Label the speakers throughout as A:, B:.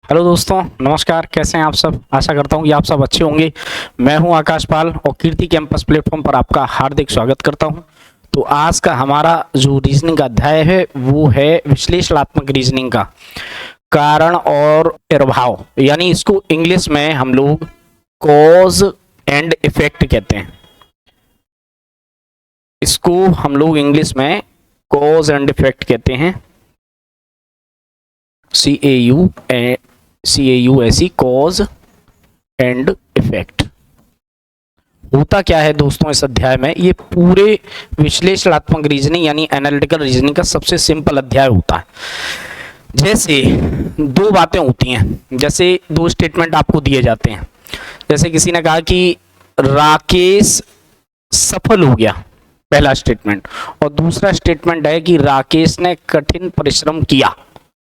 A: Hello दोस्तों, नमस्कार। कैसे हैं आप सब? आशा करता हूं कि आप सब अच्छे होंगे। मैं हूं आकाश पाल और कीर्ति कैंपस प्लेटफॉर्म पर आपका हार्दिक स्वागत करता हूं। तो आज का हमारा जो रीजनिंग का अध्याय है वो है विश्लेषणात्मक रीजनिंग का कारण और प्रभाव, यानी इसको इंग्लिश में हम लोग कॉज एंड इफेक्ट कहते हैं। इसको हम लोग इंग्लिश में कॉज एंड इफेक्ट कहते हैं। CAUSE, cause and effect. होता क्या है दोस्तों इस अध्याय में? ये पूरे विश्लेषणात्मक रीजनिंग यानी एनालिटिकल रीजनिंग का सबसे सिंपल अध्याय होता है। जैसे दो बातें होती हैं, जैसे दो स्टेटमेंट आपको दिए जाते हैं। जैसे किसी ने कहा कि राकेश सफल हो गया, पहला स्टेटमेंट, और दूसरा स्टेटमेंट है कि राकेश ने कठिन परिश्रम किया।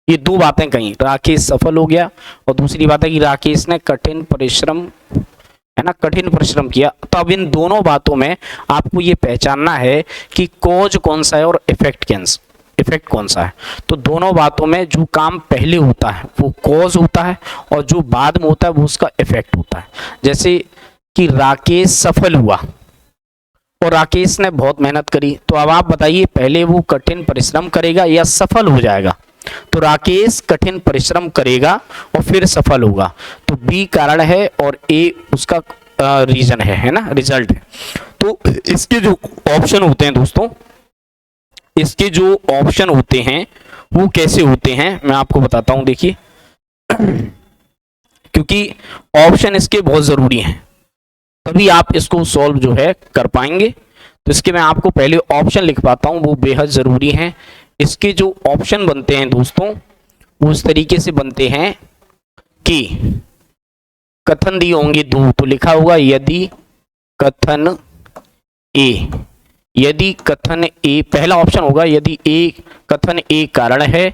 A: ये दो बातें कही, राकेश सफल हो गया और दूसरी बात है कि राकेश ने कठिन परिश्रम, है ना, कठिन परिश्रम किया। तो अब इन दोनों बातों में आपको ये पहचानना है कि कॉज कौन सा है और इफेक्ट कौन सा है। तो दोनों बातों में जो काम पहले होता है वो कॉज होता है और जो बाद में होता है वो उसका इफेक्ट होता है। जैसे कि राकेश सफल हुआ और राकेश ने बहुत मेहनत करी, तो अब आप बताइए पहले वो कठिन परिश्रम करेगा या सफल हो जाएगा? तो राकेश कठिन परिश्रम करेगा और फिर सफल होगा। तो बी कारण है और ए उसका रीजन है ना, रिजल्ट है। तो इसके जो ऑप्शन होते हैं दोस्तों, इसके जो ऑप्शन होते हैं वो कैसे होते हैं मैं आपको बताता हूं। देखिए क्योंकि ऑप्शन इसके बहुत जरूरी हैं, तभी आप इसको सॉल्व जो है कर पाएंगे। तो इसके मैं आपको पहले ऑप्शन लिख पाता हूं, वो बेहद जरूरी है। इसके जो ऑप्शन बनते हैं दोस्तों वो इस तरीके से बनते हैं कि कथन दिए होंगे दो, तो लिखा होगा यदि कथन ए, पहला ऑप्शन होगा यदि कथन ए कारण है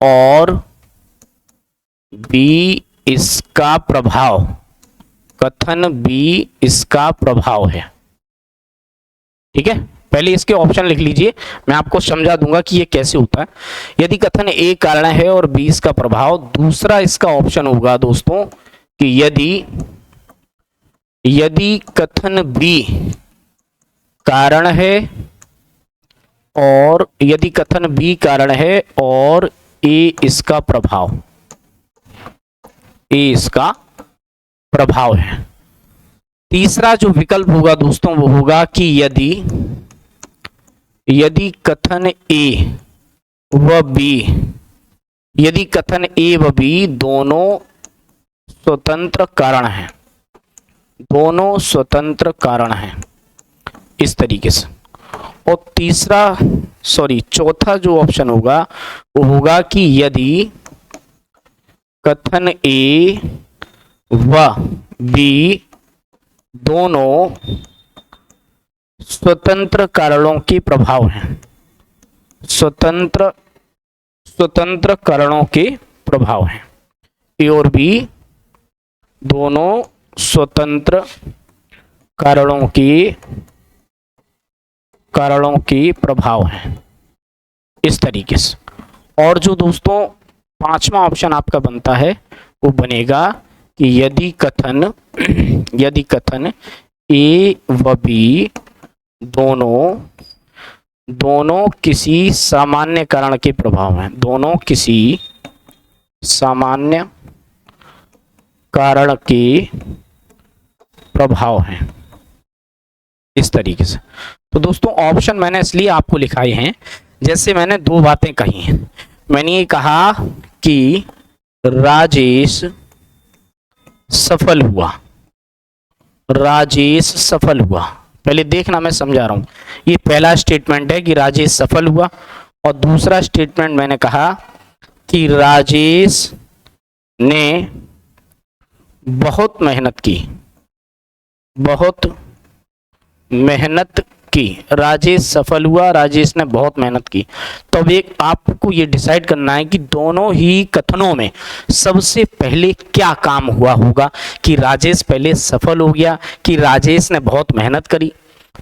A: और बी इसका प्रभाव, कथन बी इसका प्रभाव है। ठीक है, पहले इसके ऑप्शन लिख लीजिए, मैं आपको समझा दूंगा कि ये कैसे होता है। यदि कथन ए कारण है और बी इसका प्रभाव। दूसरा इसका ऑप्शन होगा दोस्तों कि यदि कथन बी कारण है और यदि कथन बी कारण है और ए इसका प्रभाव है। तीसरा जो विकल्प होगा दोस्तों वो होगा कि यदि कथन ए व बी दोनों स्वतंत्र कारण हैं, इस तरीके से। और चौथा जो ऑप्शन होगा वो होगा कि यदि कथन ए व बी दोनों स्वतंत्र कारणों के प्रभाव हैं, स्वतंत्र कारणों के प्रभाव हैं। ए और बी दोनों स्वतंत्र कारणों के प्रभाव हैं, इस तरीके से। और जो दोस्तों पांचवा ऑप्शन आपका बनता है वो बनेगा कि यदि कथन ए व बी दोनों किसी सामान्य कारण के प्रभाव हैं, दोनों किसी सामान्य कारण के प्रभाव हैं, इस तरीके से। तो दोस्तों ऑप्शन मैंने इसलिए आपको लिखाए हैं, जैसे मैंने दो बातें कही हैं। मैंने ये कहा कि राजेश सफल हुआ। पहले देखना, मैं समझा रहा हूं। ये पहला स्टेटमेंट है कि राजेश सफल हुआ और दूसरा स्टेटमेंट मैंने कहा कि राजेश ने बहुत मेहनत की। राजेश सफल हुआ, राजेश ने बहुत मेहनत की। तो अब एक आपको ये डिसाइड करना है कि दोनों ही कथनों में सबसे पहले क्या काम हुआ होगा, कि राजेश पहले सफल हो गया कि राजेश ने बहुत मेहनत करी।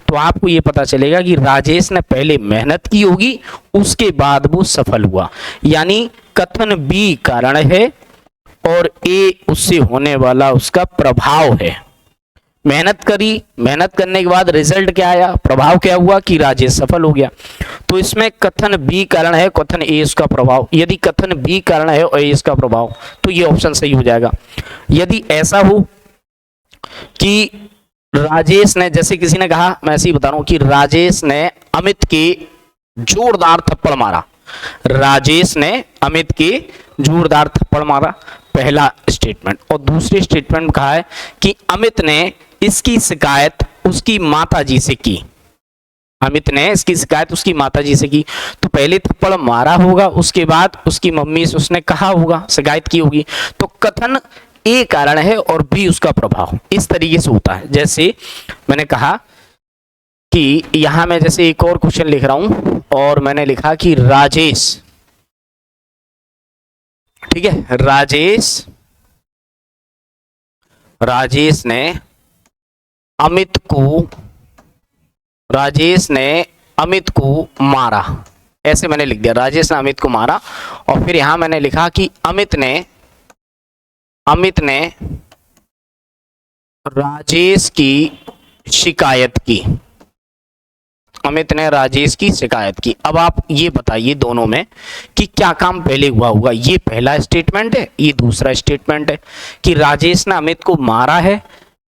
A: तो आपको ये पता चलेगा कि राजेश ने पहले मेहनत की होगी, उसके बाद वो सफल हुआ। यानी कथन बी कारण है और ए उससे होने वाला उसका प्रभाव है। मेहनत करी, मेहनत करने के बाद रिजल्ट क्या आया, प्रभाव क्या हुआ कि राजेश सफल हो गया। तो इसमें कथन बी कारण है, कथन ए इसका प्रभाव। यदि कथन बी कारण है और ए इसका प्रभाव तो ये ऑप्शन सही हो जाएगा। यदि ऐसा हो कि राजेश ने, जैसे किसी ने कहा, मैं ऐसे ही बता रहा हूं कि राजेश ने अमित के जोरदार थप्पड़ मारा, राजेश ने अमित के जोरदार थप्पड़ मारा, पहला स्टेटमेंट। और दूसरे स्टेटमेंट में कहा है कि अमित ने इसकी शिकायत उसकी माताजी से की, अमित ने इसकी शिकायत उसकी माताजी से की। तो पहले थप्पड़ मारा होगा, उसके बाद उसकी मम्मी से उसने कहा होगा, शिकायत की होगी। तो कथन ए कारण है और बी उसका प्रभाव, इस तरीके से होता है। जैसे मैंने कहा कि यहां मैं जैसे एक और क्वेश्चन लिख रहा हूं और मैंने लिखा कि राजेश, ठीक है, राजेश ने अमित को मारा, ऐसे मैंने लिख दिया, राजेश ने अमित को मारा। और फिर यहां मैंने लिखा कि अमित ने राजेश की शिकायत की, अमित ने राजेश की शिकायत की। अब आप ये बताइए दोनों में कि क्या काम पहले हुआ होगा। ये पहला स्टेटमेंट है, ये दूसरा स्टेटमेंट है कि राजेश ने अमित को मारा है,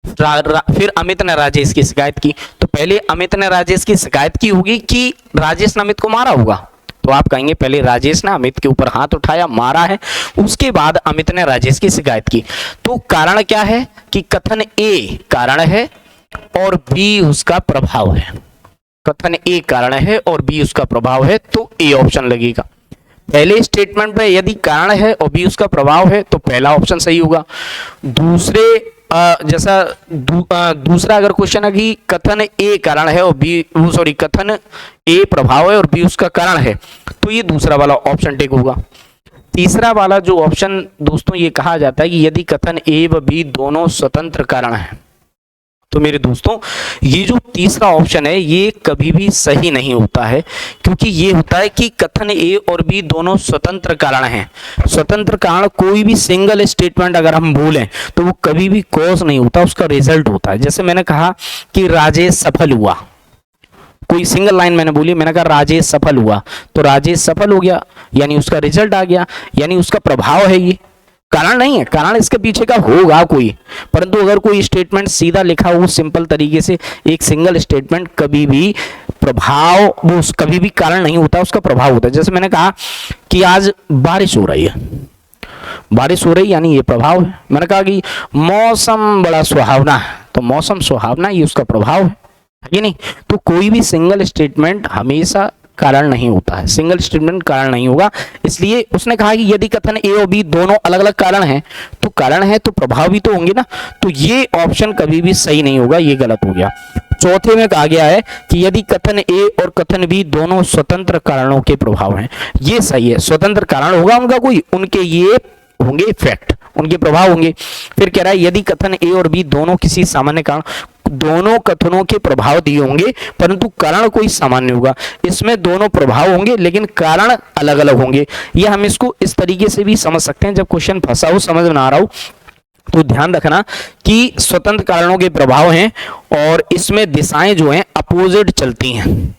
A: फिर अमित ने राजेश की शिकायत की। तो पहले अमित ने राजेश की शिकायत की होगी कि राजेश ने अमित को मारा होगा। तो आप कहेंगे पहले राजेश ने अमित के ऊपर हाथ उठाया, मारा है, उसके बाद अमित ने राजेश की शिकायत की। तो कारण क्या है कि कथन ए कारण है और बी उसका प्रभाव है। कथन ए कारण है और बी उसका प्रभाव है, तो ए ऑप्शन लगेगा। पहले स्टेटमेंट में यदि कारण है और बी उसका प्रभाव है तो पहला ऑप्शन सही होगा। दूसरे दूसरा अगर क्वेश्चन है कि कथन ए कारण है और बी, सॉरी, कथन ए प्रभाव है और बी उसका कारण है, तो ये दूसरा वाला ऑप्शन टिक होगा। तीसरा वाला जो ऑप्शन दोस्तों ये कहा जाता है कि यदि कथन ए व बी दोनों स्वतंत्र कारण है, तो मेरे दोस्तों ये जो तीसरा ऑप्शन है ये कभी भी सही नहीं होता है, क्योंकि ये होता है कि कथन ए और बी दोनों स्वतंत्र कारण हैं। स्वतंत्र कारण कोई भी सिंगल स्टेटमेंट अगर हम बोलें तो वो कभी भी कॉज नहीं होता, उसका रिजल्ट होता है। जैसे मैंने कहा कि राजेश सफल हुआ, कोई सिंगल लाइन मैंने बोली, मैंने कहा राजेश सफल हुआ, तो राजेश सफल हो गया यानी उसका रिजल्ट आ गया, यानी उसका प्रभाव है, ये कारण नहीं है। कारण इसके पीछे का होगा कोई, परंतु अगर कोई स्टेटमेंट सीधा लिखा हो सिंपल तरीके से, एक सिंगल स्टेटमेंट कभी भी प्रभाव, वो कभी भी कारण नहीं होता, उसका प्रभाव होता है। जैसे मैंने कहा कि आज बारिश हो रही है, बारिश हो रही यानी ये प्रभाव है। मैंने कहा कि मौसम बड़ा सुहावना है, तो मौसम सुहावना ये उसका प्रभाव है कि नहीं। तो कोई भी सिंगल स्टेटमेंट हमेशा कारण नहीं होता है, सिंगल स्टेटमेंट कारण नहीं होगा। इसलिए उसने कहा कि यदि कथन ए और बी दोनों अलग अलग कारण हैं, तो कारण है तो प्रभाव भी तो होंगे ना, तो ये ऑप्शन कभी भी सही नहीं होगा, ये गलत हो गया। चौथे में कहा गया है कि यदि कथन ए और कथन बी दोनों स्वतंत्र कारणों के प्रभाव हैं, ये सही है। स्वतंत्र कारण होगा उनका कोई, उनके ये होंगे इफेक्ट, उनके प्रभाव होंगे। फिर कह रहा है यदि कथन ए और बी दोनों किसी सामान्य कारण, दोनों कथनों के प्रभाव दिए होंगे परंतु कारण कोई सामान्य होगा, इसमें दोनों प्रभाव होंगे लेकिन कारण अलग अलग होंगे। ये हम इसको इस तरीके से भी समझ सकते हैं, जब क्वेश्चन फंसा हो, समझ में ना आ रहा हो, तो ध्यान रखना कि स्वतंत्र कारणों के प्रभाव हैं और इसमें दिशाएं जो हैं अपोजिट चलती हैं।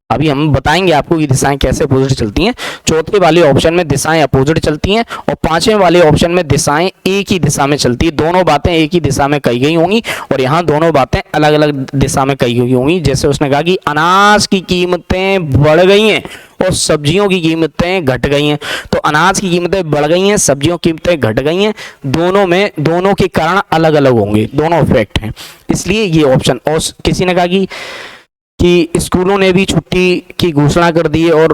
A: अभी हम बताएंगे आपको कि दिशाएं कैसे अपोजिट चलती हैं। चौथे वाले ऑप्शन में दिशाएं अपोजिट चलती हैं और पांचवें वाले ऑप्शन में दिशाएं एक ही दिशा में चलती है। दोनों बातें एक ही दिशा में कही गई होंगी और यहाँ दोनों बातें अलग अलग दिशा में कही गई होंगी। जैसे उसने कहा कि अनाज की कीमतें बढ़ गई हैं और सब्जियों की कीमतें घट गई हैं, तो अनाज की कीमतें बढ़ गई हैं, सब्जियों की कीमतें घट गई हैं, दोनों में दोनों के कारण अलग अलग होंगे, दोनों इफेक्ट हैं, इसलिए ये ऑप्शन। और किसी ने कहा कि स्कूलों ने भी छुट्टी की घोषणा कर दी है और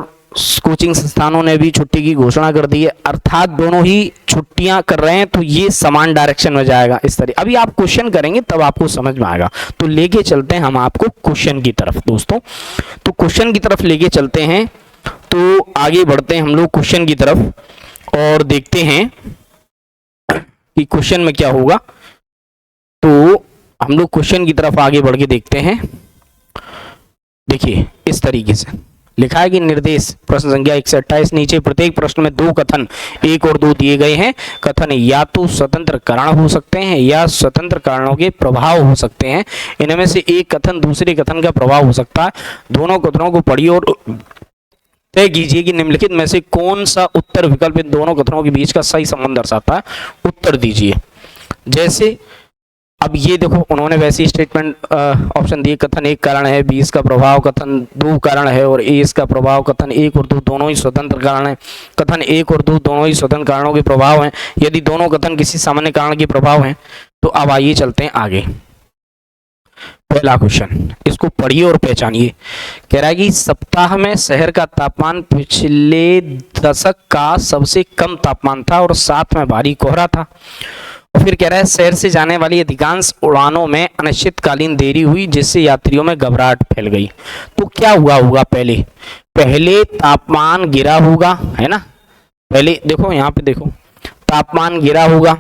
A: कोचिंग संस्थानों ने भी छुट्टी की घोषणा कर दी है, अर्थात दोनों ही छुट्टियां कर रहे हैं, तो ये समान डायरेक्शन में जाएगा इस तरह। अभी आप क्वेश्चन करेंगे तब आपको समझ में आएगा। तो लेके चलते हैं हम आपको क्वेश्चन की तरफ दोस्तों, तो क्वेश्चन की तरफ लेके चलते हैं। तो आगे बढ़ते हैं हम लोग क्वेश्चन की तरफ और देखते हैं कि क्वेश्चन में क्या होगा। तो हम लोग क्वेश्चन की तरफ आगे बढ़ के देखते हैं। देखिए इस तरीके से लिखा है कि निर्देश प्रश्न संख्या 1 से 28 नीचे प्रत्येक प्रश्न में दो कथन 1 और 2 दिए गए हैं। कथन या तो स्वतंत्र कारण हो सकते हैं या स्वतंत्र कारणों के प्रभाव हो सकते हैं। इनमें से एक कथन दूसरे कथन का प्रभाव हो सकता है। दोनों कथनों को पढ़िए और तय कीजिए कि निम्नलिखित में से कौन सा उत्तर विकल्प इन दोनों कथनों के बीच का सही संबंध दर्शाता है। उत्तर दीजिए। जैसे अब ये देखो, उन्होंने वैसी स्टेटमेंट ऑप्शन दिए, कथन 1 कारण है, बी इसका प्रभाव, कथन 2 कारण है और ए इसका प्रभाव। कथन 1 और 2 दोनों ही स्वतंत्र कारण हैं। कथन 1 और 2 दोनों ही स्वतंत्र कारणों के प्रभाव हैं। यदि दोनों कथन किसी सामान्य कारण के प्रभाव हैं तो अब आइए चलते हैं आगे। पहला क्वेश्चन, इसको पढ़िए और पहचानिए। कह रहा है कि सप्ताह में शहर का तापमान पिछले दशक का सबसे कम तापमान था और साथ में भारी कोहरा था। और फिर कह रहा है शहर से जाने वाली अधिकांश उड़ानों में अनिश्चितकालीन देरी हुई जिससे यात्रियों में घबराहट फैल गई। तो क्या हुआ होगा? पहले तापमान गिरा होगा, है ना। पहले देखो, यहाँ पे देखो, तापमान गिरा होगा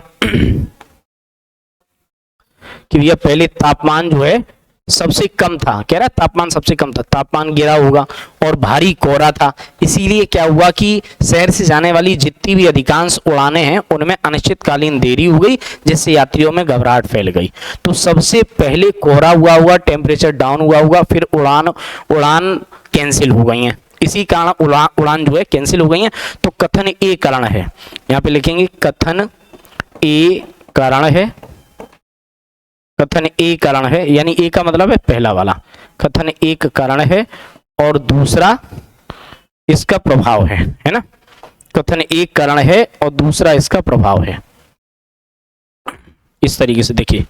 A: कि भैया पहले तापमान जो है सबसे कम था। कह रहा है तापमान सबसे कम था, तापमान गिरा होगा और भारी कोहरा था। इसीलिए क्या हुआ कि शहर से जाने वाली जितनी भी अधिकांश उड़ानें हैं उनमें अनिश्चितकालीन देरी हो गई जिससे यात्रियों में घबराहट फैल गई। तो सबसे पहले कोहरा हुआ होगा, टेम्परेचर डाउन हुआ होगा, फिर उड़ान कैंसिल हो गई हैं। इसी कारण उड़ान जो है कैंसिल हो गई है। तो कथन ए कारण है, यहाँ पे लिखेंगे कथन ए कारण है। कथन ए कारण है, यानी ए का मतलब है पहला वाला। कथन एक कारण है और दूसरा इसका प्रभाव है ना। कथन एक कारण है और दूसरा इसका प्रभाव है। इस तरीके से देखिए,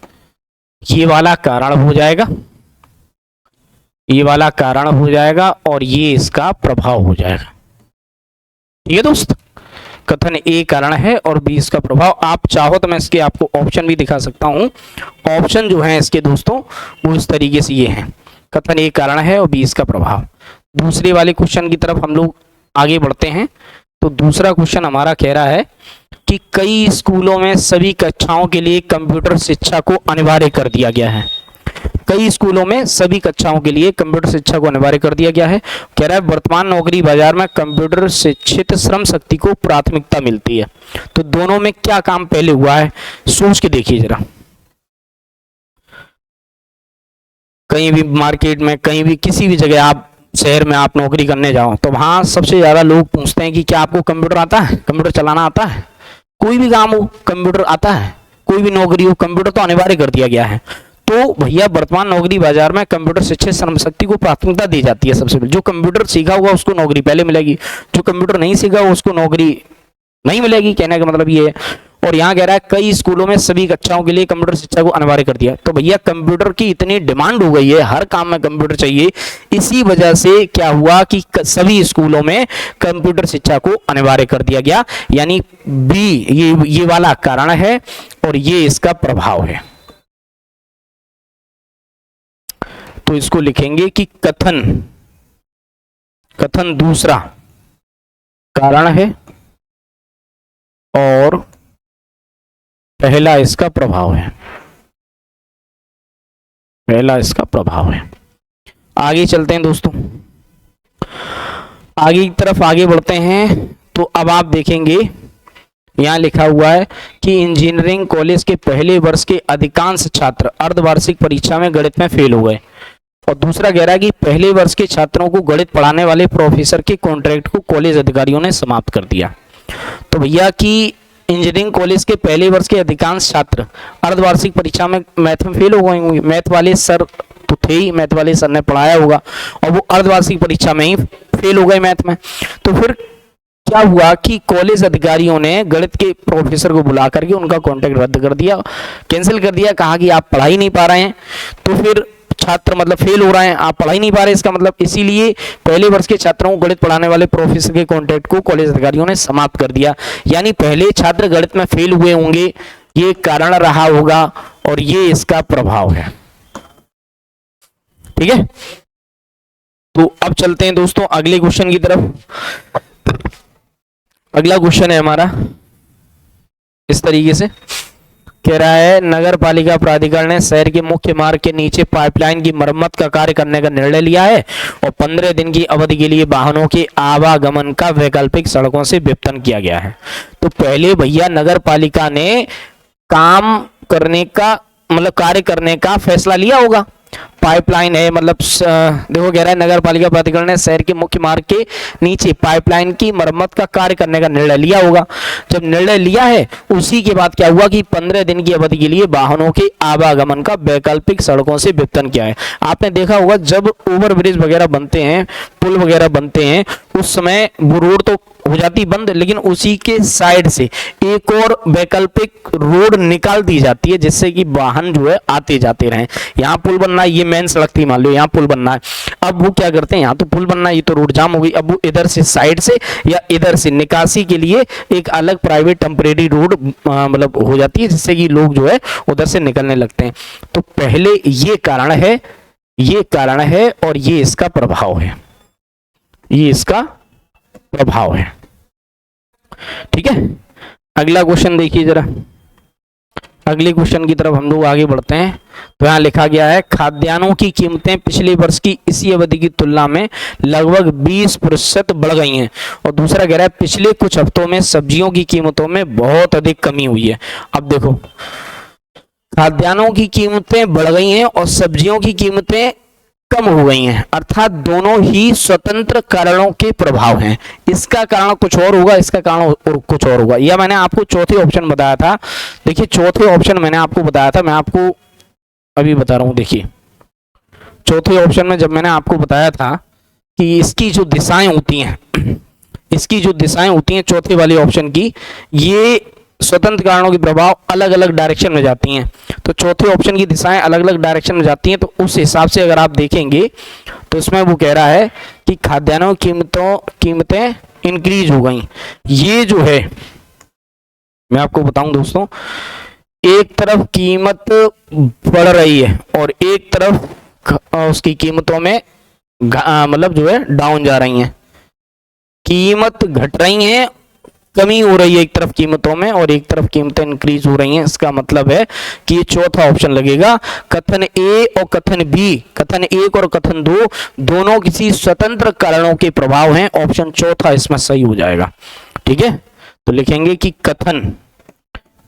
A: ये वाला कारण हो जाएगा, ये वाला कारण हो जाएगा और ये इसका प्रभाव हो जाएगा। ठीक है दोस्त, कथन ए कारण है और बी इसका प्रभाव। आप चाहो तो मैं इसके आपको ऑप्शन भी दिखा सकता हूं। ऑप्शन जो है इसके दोस्तों वो इस तरीके से ये हैं, कथन ए कारण है और बी इसका प्रभाव। दूसरे वाले क्वेश्चन की तरफ हम लोग आगे बढ़ते हैं। तो दूसरा क्वेश्चन हमारा कह रहा है कि कई स्कूलों में सभी कक्षाओं के लिए कंप्यूटर शिक्षा को अनिवार्य कर दिया गया है। कई स्कूलों में सभी कक्षाओं के लिए कंप्यूटर शिक्षा को अनिवार्य कर दिया गया है। कह रहा है वर्तमान नौकरी बाजार में कंप्यूटर शिक्षित श्रम शक्ति को प्राथमिकता मिलती है। तो दोनों में क्या काम पहले हुआ है, सोच के देखिए जरा। कहीं भी मार्केट में, कहीं भी किसी भी जगह आप शहर में आप नौकरी करने जाओ तो वहां सबसे ज्यादा लोग पूछते हैं कि क्या आपको कंप्यूटर आता है, कंप्यूटर चलाना आता है। कोई भी काम हो कंप्यूटर आता है, कोई भी नौकरी हो कंप्यूटर तो अनिवार्य कर दिया गया है। तो भैया वर्तमान नौकरी बाजार में कंप्यूटर शिक्षित श्रम शक्ति को प्राथमिकता दी जाती है। सबसे पहले जो कंप्यूटर सीखा हुआ उसको नौकरी पहले मिलेगी, जो कंप्यूटर नहीं सीखा हुआ उसको नौकरी नहीं मिलेगी। कहने का मतलब ये है। और यहाँ कह रहा है कई स्कूलों में सभी कक्षाओं के लिए कंप्यूटर शिक्षा को अनिवार्य कर दिया। तो भैया कंप्यूटर की इतनी डिमांड हो गई है, हर काम में कंप्यूटर चाहिए, इसी वजह से क्या हुआ कि सभी स्कूलों में कंप्यूटर शिक्षा को अनिवार्य कर दिया गया। यानी बी ये वाला कारण है और ये इसका प्रभाव है। तो इसको लिखेंगे कि कथन दूसरा कारण है और पहला इसका प्रभाव है। पहला इसका प्रभाव है। आगे चलते हैं दोस्तों, आगे की तरफ आगे बढ़ते हैं। तो अब आप देखेंगे यहाँ लिखा हुआ है कि इंजीनियरिंग कॉलेज के पहले वर्ष के अधिकांश छात्र अर्धवार्षिक परीक्षा में गणित में फेल हो गए। और दूसरा कह रहा है कि पहले वर्ष के छात्रों को गणित पढ़ाने वाले प्रोफेसर के कॉन्ट्रैक्ट को कॉलेज अधिकारियों ने समाप्त कर दिया। तो भैया कि इंजीनियरिंग कॉलेज के पहले वर्ष के अधिकांश छात्र अर्धवार्षिक परीक्षा में मैथ में फेल हो गए होंगे। मैथ वाले सर तो थे ही, मैथ वाले सर ने पढ़ाया होगा और वो अर्धवार्षिक परीक्षा में ही फेल हो गए मैथ में। तो फिर क्या हुआ कि कॉलेज अधिकारियों ने गणित के प्रोफेसर को बुला करके उनका कॉन्ट्रैक्ट रद्द कर दिया, कैंसिल कर दिया। कहा कि आप पढ़ा ही नहीं पा रहे हैं, तो फिर छात्र मतलब फेल हो रहे हैं, आप पढ़ा ही नहीं पा रहे, इसका मतलब इसीलिए पहले वर्ष के छात्रों को गणित पढ़ाने वाले प्रोफेसर के कॉन्ट्रैक्ट को कॉलेज अधिकारियों ने समाप्त कर दिया। यानी पहले छात्र गणित में फेल हुए होंगे, ये कारण रहा होगा और ये इसका प्रभाव है। ठीक है, तो अब चलते हैं दोस्तों अगले क्वेश्चन की तरफ। अगला क्वेश्चन है हमारा इस तरीके से कह रहा है नगर पालिका प्राधिकरण ने शहर के मुख्य मार्ग के नीचे पाइपलाइन की मरम्मत का कार्य करने का निर्णय लिया है और 15 दिन की अवधि के लिए वाहनों के आवागमन का वैकल्पिक सड़कों से विघटन किया गया है। तो पहले भैया नगर पालिका ने काम करने का मतलब कार्य करने का फैसला लिया होगा। पाइपलाइन है मतलब देखो कह रहा है नगर पालिका प्राधिकरण ने शहर के मुख्य मार्ग के नीचे पाइपलाइन की मरम्मत का कार्य करने का निर्णय लिया होगा। जब निर्णय लिया है उसी के बाद क्या हुआ कि 15 दिन की अवधि के लिए वाहनों के आवागमन का वैकल्पिक सड़कों से विघटन किया है। आपने देखा होगा जब ओवरब्रिज वगैरह बनते हैं, पुल वगैरह बनते हैं, उस समय वो रोड तो हो जाती बंद, लेकिन उसी के साइड से एक और वैकल्पिक रोड निकाल दी जाती है जिससे कि वाहन जो है आते जाते रहें। यहाँ पुल बनना है, ये मेन सड़क थी, मान लो यहाँ पुल बनना है, अब वो क्या करते हैं, यहाँ तो पुल बनना है, ये तो रोड जाम हो गई, अब वो इधर से साइड से या इधर से निकासी के लिए एक अलग प्राइवेट टेम्परेरी रोड मतलब हो जाती है जिससे कि लोग जो है उधर से निकलने लगते हैं। तो पहले ये कारण है और ये इसका प्रभाव है, ये इसका प्रभाव है। ठीक है, अगला क्वेश्चन देखिए जरा, अगले क्वेश्चन की तरफ हम लोग आगे बढ़ते हैं। तो यहाँ लिखा गया है खाद्यान्नों की कीमतें पिछले वर्ष की इसी अवधि की तुलना में लगभग 20% बढ़ गई हैं। और दूसरा कह रहा है पिछले कुछ हफ्तों में सब्जियों की कीमतों में बहुत अधिक कमी हुई है। अब देखो खाद्यान्नों की कीमतें बढ़ गई हैं और सब्जियों की कीमतें कम हो गई हैं, अर्थात दोनों ही स्वतंत्र कारणों के प्रभाव हैं। इसका कारण कुछ और होगा, इसका कारण कुछ और होगा। यह मैंने आपको चौथे ऑप्शन बताया था। देखिए चौथे ऑप्शन मैंने आपको बताया था, मैं आपको अभी बता रहा हूं। देखिए चौथे ऑप्शन में जब मैंने आपको बताया था कि इसकी जो दिशाएं होती हैं, इसकी जो दिशाएं होती हैं चौथे वाले ऑप्शन की, ये स्वतंत्र कारणों के प्रभाव अलग अलग डायरेक्शन में जाती हैं। तो चौथे ऑप्शन की दिशाएं अलग अलग डायरेक्शन में जाती हैं, तो उस हिसाब से अगर आप देखेंगे तो इसमें वो कह रहा है कि खाद्यान्नों की कीमतें इंक्रीज हो गई। ये जो है मैं आपको बताऊं दोस्तों, एक तरफ कीमत बढ़ रही है और एक तरफ उसकी कीमतों में मतलब जो है डाउन जा रही हैं, कीमत घट रही हैं, कमी हो रही है एक तरफ कीमतों में और एक तरफ कीमतें इंक्रीज हो रही हैं। इसका मतलब है कि ये चौथा ऑप्शन लगेगा। कथन ए और कथन बी, कथन 1 और कथन 2 दोनों किसी स्वतंत्र कारणों के प्रभाव हैं। ऑप्शन चौथा इसमें सही हो जाएगा। ठीक है, तो लिखेंगे कि कथन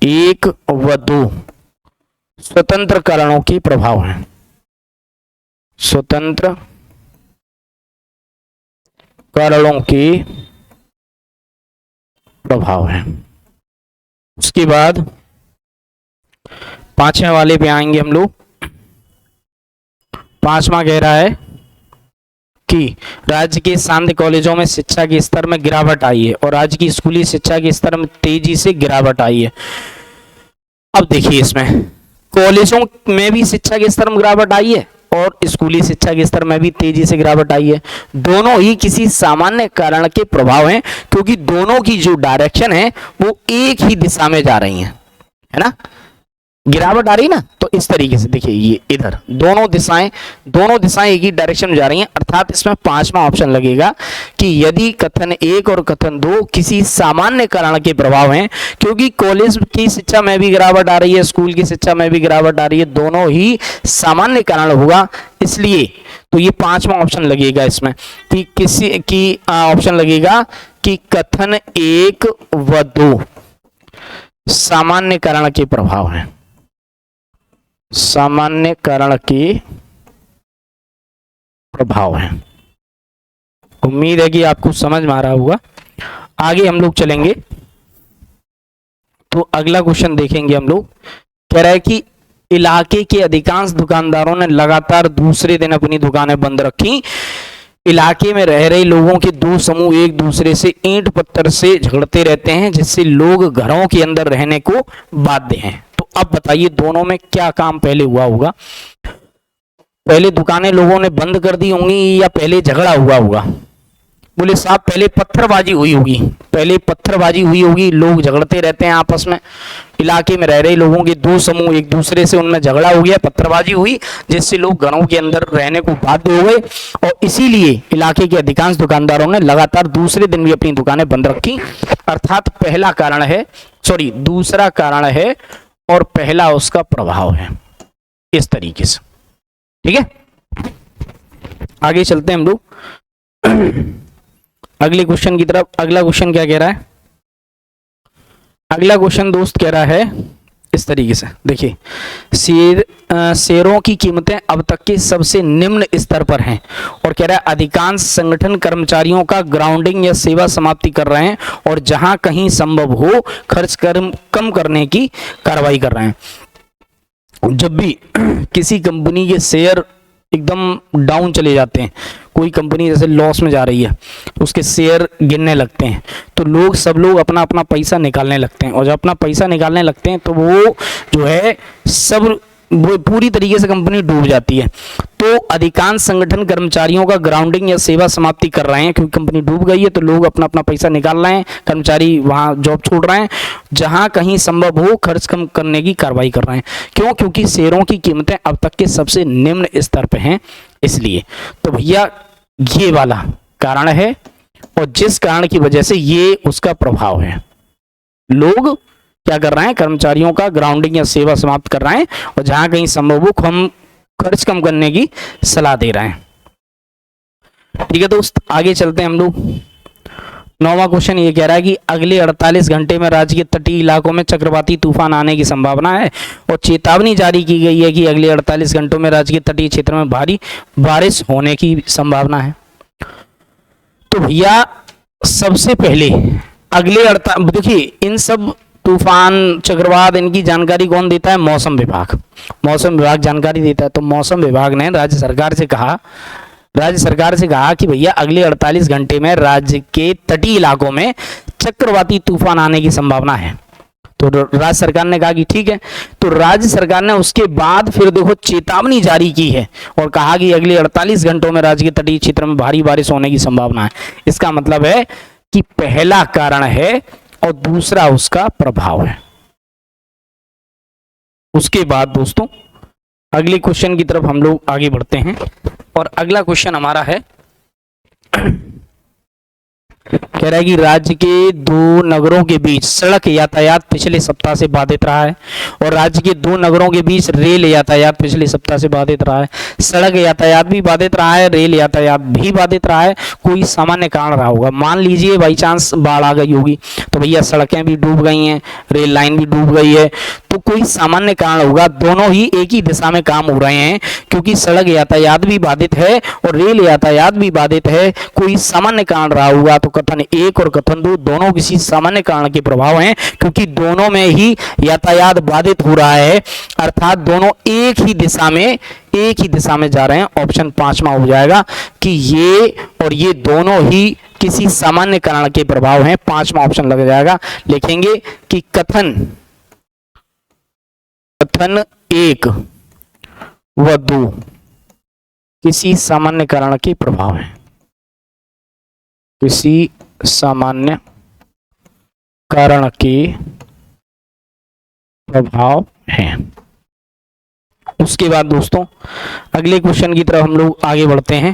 A: 1 व 2 स्वतंत्र कारणों के प्रभाव हैं, स्वतंत्र कारणों के प्रभाव है। उसके बाद पांचवें वाले पे आएंगे हम लोग। पांचवा कह रहा है कि राज्य के सांध्य कॉलेजों में शिक्षा के स्तर में गिरावट आई है और राज्य की स्कूली शिक्षा के स्तर में तेजी से गिरावट आई है। अब देखिए इसमें कॉलेजों में भी शिक्षा के स्तर में गिरावट आई है और स्कूली शिक्षा के स्तर में भी तेजी से गिरावट आई है। दोनों ही किसी सामान्य कारण के प्रभाव हैं, क्योंकि दोनों की जो डायरेक्शन है वो एक ही दिशा में जा रही हैं, है ना। गिरावट आ रही ना, तो इस तरीके से देखिए ये इधर दोनों दिशाएं एक ही डायरेक्शन में जा रही हैं, अर्थात इसमें पांचवा ऑप्शन लगेगा कि यदि कथन 1 और कथन 2 किसी सामान्य कारण के प्रभाव हैं, क्योंकि कॉलेज की शिक्षा में भी गिरावट आ रही है, स्कूल की शिक्षा में भी गिरावट आ रही है, दोनों ही सामान्य कारण होगा, इसलिए तो ये पांचवा ऑप्शन लगेगा इसमें कि किसी की ऑप्शन लगेगा कि कथन 1 व 2 सामान्य कारण के प्रभाव हैं, सामान्य कारण के प्रभाव हैं। उम्मीद है कि आपको समझ में आ रहा होगा। आगे हम लोग चलेंगे तो अगला क्वेश्चन देखेंगे हम लोग। कह रहा है कि इलाके के अधिकांश दुकानदारों ने लगातार दूसरे दिन अपनी दुकानें बंद रखी। इलाके में रह रहे लोगों के दो समूह एक दूसरे से ईंट पत्थर से झगड़ते रहते हैं, जिससे लोग घरों के अंदर रहने को बाध्य हैं। तो अब बताइए दोनों में क्या काम पहले हुआ होगा? पहले दुकानें लोगों ने बंद कर दी होंगी या पहले झगड़ा हुआ होगा? बोले साहब पहले पत्थरबाजी हुई होगी, पहले पत्थरबाजी हुई होगी, लोग झगड़ते रहते हैं आपस में। इलाके में रह रहे लोगों के दो समूह एक दूसरे से, उनमें झगड़ा हो गया, पत्थरबाजी हुई, जिससे लोग घरों के अंदर रहने को बाध्य हो गए और इसीलिए इलाके के अधिकांश दुकानदारों ने लगातार दूसरे दिन भी अपनी दुकानें बंद रखी। अर्थात पहला कारण है, दूसरा कारण है और पहला उसका प्रभाव है, इस तरीके से। ठीक है, आगे चलते हैं हम लोग अगले क्वेश्चन की तरफ। अगला क्वेश्चन क्या कह रहा है? अगला क्वेश्चन दोस्त कह रहा है इस तरीके से, देखिए, शेयरों की कीमतें अब तक के सबसे निम्न स्तर पर हैं और कह रहा है अधिकांश संगठन कर्मचारियों का ग्राउंडिंग या सेवा समाप्ति कर रहे हैं और जहां कहीं संभव हो खर्च कम करने की कार्रवाई कर रहे हैं। जब भी किसी कंपनी के शेयर एकदम डाउन चले जाते हैं, कोई कंपनी जैसे लॉस में जा रही है, उसके शेयर गिरने लगते हैं, तो सब लोग अपना अपना पैसा निकालने लगते हैं, और जब अपना पैसा निकालने लगते हैं तो वो जो है सब वो पूरी तरीके से कंपनी डूब जाती है। तो अधिकांश संगठन कर्मचारियों का ग्राउंडिंग या सेवा समाप्ति कर रहे हैं, क्योंकि कंपनी डूब गई है तो लोग अपना अपना पैसा निकाल रहे हैं, कर्मचारी वहां जॉब छोड़ रहे हैं, जहां कहीं संभव हो खर्च कम करने की कार्रवाई कर रहे हैं। क्यों? क्योंकि शेयरों की कीमतें अब तक के सबसे निम्न स्तर पर हैं, इसलिए। तो भैया ये वाला कारण है, और जिस कारण की वजह से ये उसका प्रभाव है। लोग क्या कर रहे हैं? कर्मचारियों का ग्राउंडिंग या सेवा समाप्त कर रहे हैं, और जहां कहीं संभव हो खर्च कम करने की सलाह दे रहे हैं। ठीक है दोस्त, आगे चलते हैं हम लोग। 9वां क्वेश्चन ये कह रहा है कि अगले 48 घंटे में राज्य के तटीय इलाकों में चक्रवाती तूफान आने की संभावना है, और चेतावनी जारी की गई है कि अगले 48 घंटों में राज्य के तटीय क्षेत्र में भारी बारिश होने की संभावना है। तो भैया सबसे पहले देखिए, इन सब तूफान, चक्रवात, इनकी जानकारी कौन देता है? मौसम विभाग। मौसम विभाग जानकारी देता है। तो मौसम विभाग ने राज्य सरकार से कहा कि भैया अगले 48 घंटे में राज्य के तटीय इलाकों में चक्रवाती तूफान आने की संभावना है। तो राज्य सरकार ने कहा कि ठीक है। तो राज्य सरकार ने उसके बाद फिर देखो चेतावनी जारी की है और कहा कि अगले 48 घंटों में राज्य के तटीय क्षेत्र में भारी बारिश होने की संभावना है। इसका मतलब है कि पहला कारण है और दूसरा उसका प्रभाव है। उसके बाद दोस्तों अगले क्वेश्चन की तरफ हम लोग आगे बढ़ते हैं, और अगला क्वेश्चन हमारा है, कह रहा है कि राज्य के 2 नगरों के बीच सड़क यातायात पिछले सप्ताह से बाधित रहा है, और राज्य के 2 नगरों के बीच रेल यातायात पिछले सप्ताह से बाधित रहा है। सड़क यातायात भी बाधित रहा है, रेल यातायात भी बाधित रहा है। कोई सामान्य कारण रहा होगा। मान लीजिए बाई चांस बाढ़ आ गई होगी, तो भैया सड़कें भी डूब गई हैं, रेल लाइन भी डूब गई है, तो कोई सामान्य कारण होगा। दोनों ही एक ही दिशा में काम हो रहे हैं, क्योंकि सड़क यातायात भी बाधित है और रेल यातायात भी बाधित है। कोई सामान्य कारण रहा होगा। तो कथन 1 और कथन 2 दोनों किसी सामान्य कारण के प्रभाव हैं, क्योंकि दोनों में ही यातायात बाधित हो रहा है, अर्थात दोनों एक ही दिशा में जा रहे हैं। ऑप्शन 5वां हो जाएगा कि ये और ये दोनों ही किसी सामान्य कारण के प्रभाव हैं। 5वां ऑप्शन लग जाएगा। लिखेंगे कि कथन 1 व 2 किसी सामान्य कारण के प्रभाव हैं, किसी सामान्य कारण के प्रभाव हैं। उसके बाद दोस्तों अगले क्वेश्चन की तरफ हम लोग आगे बढ़ते हैं।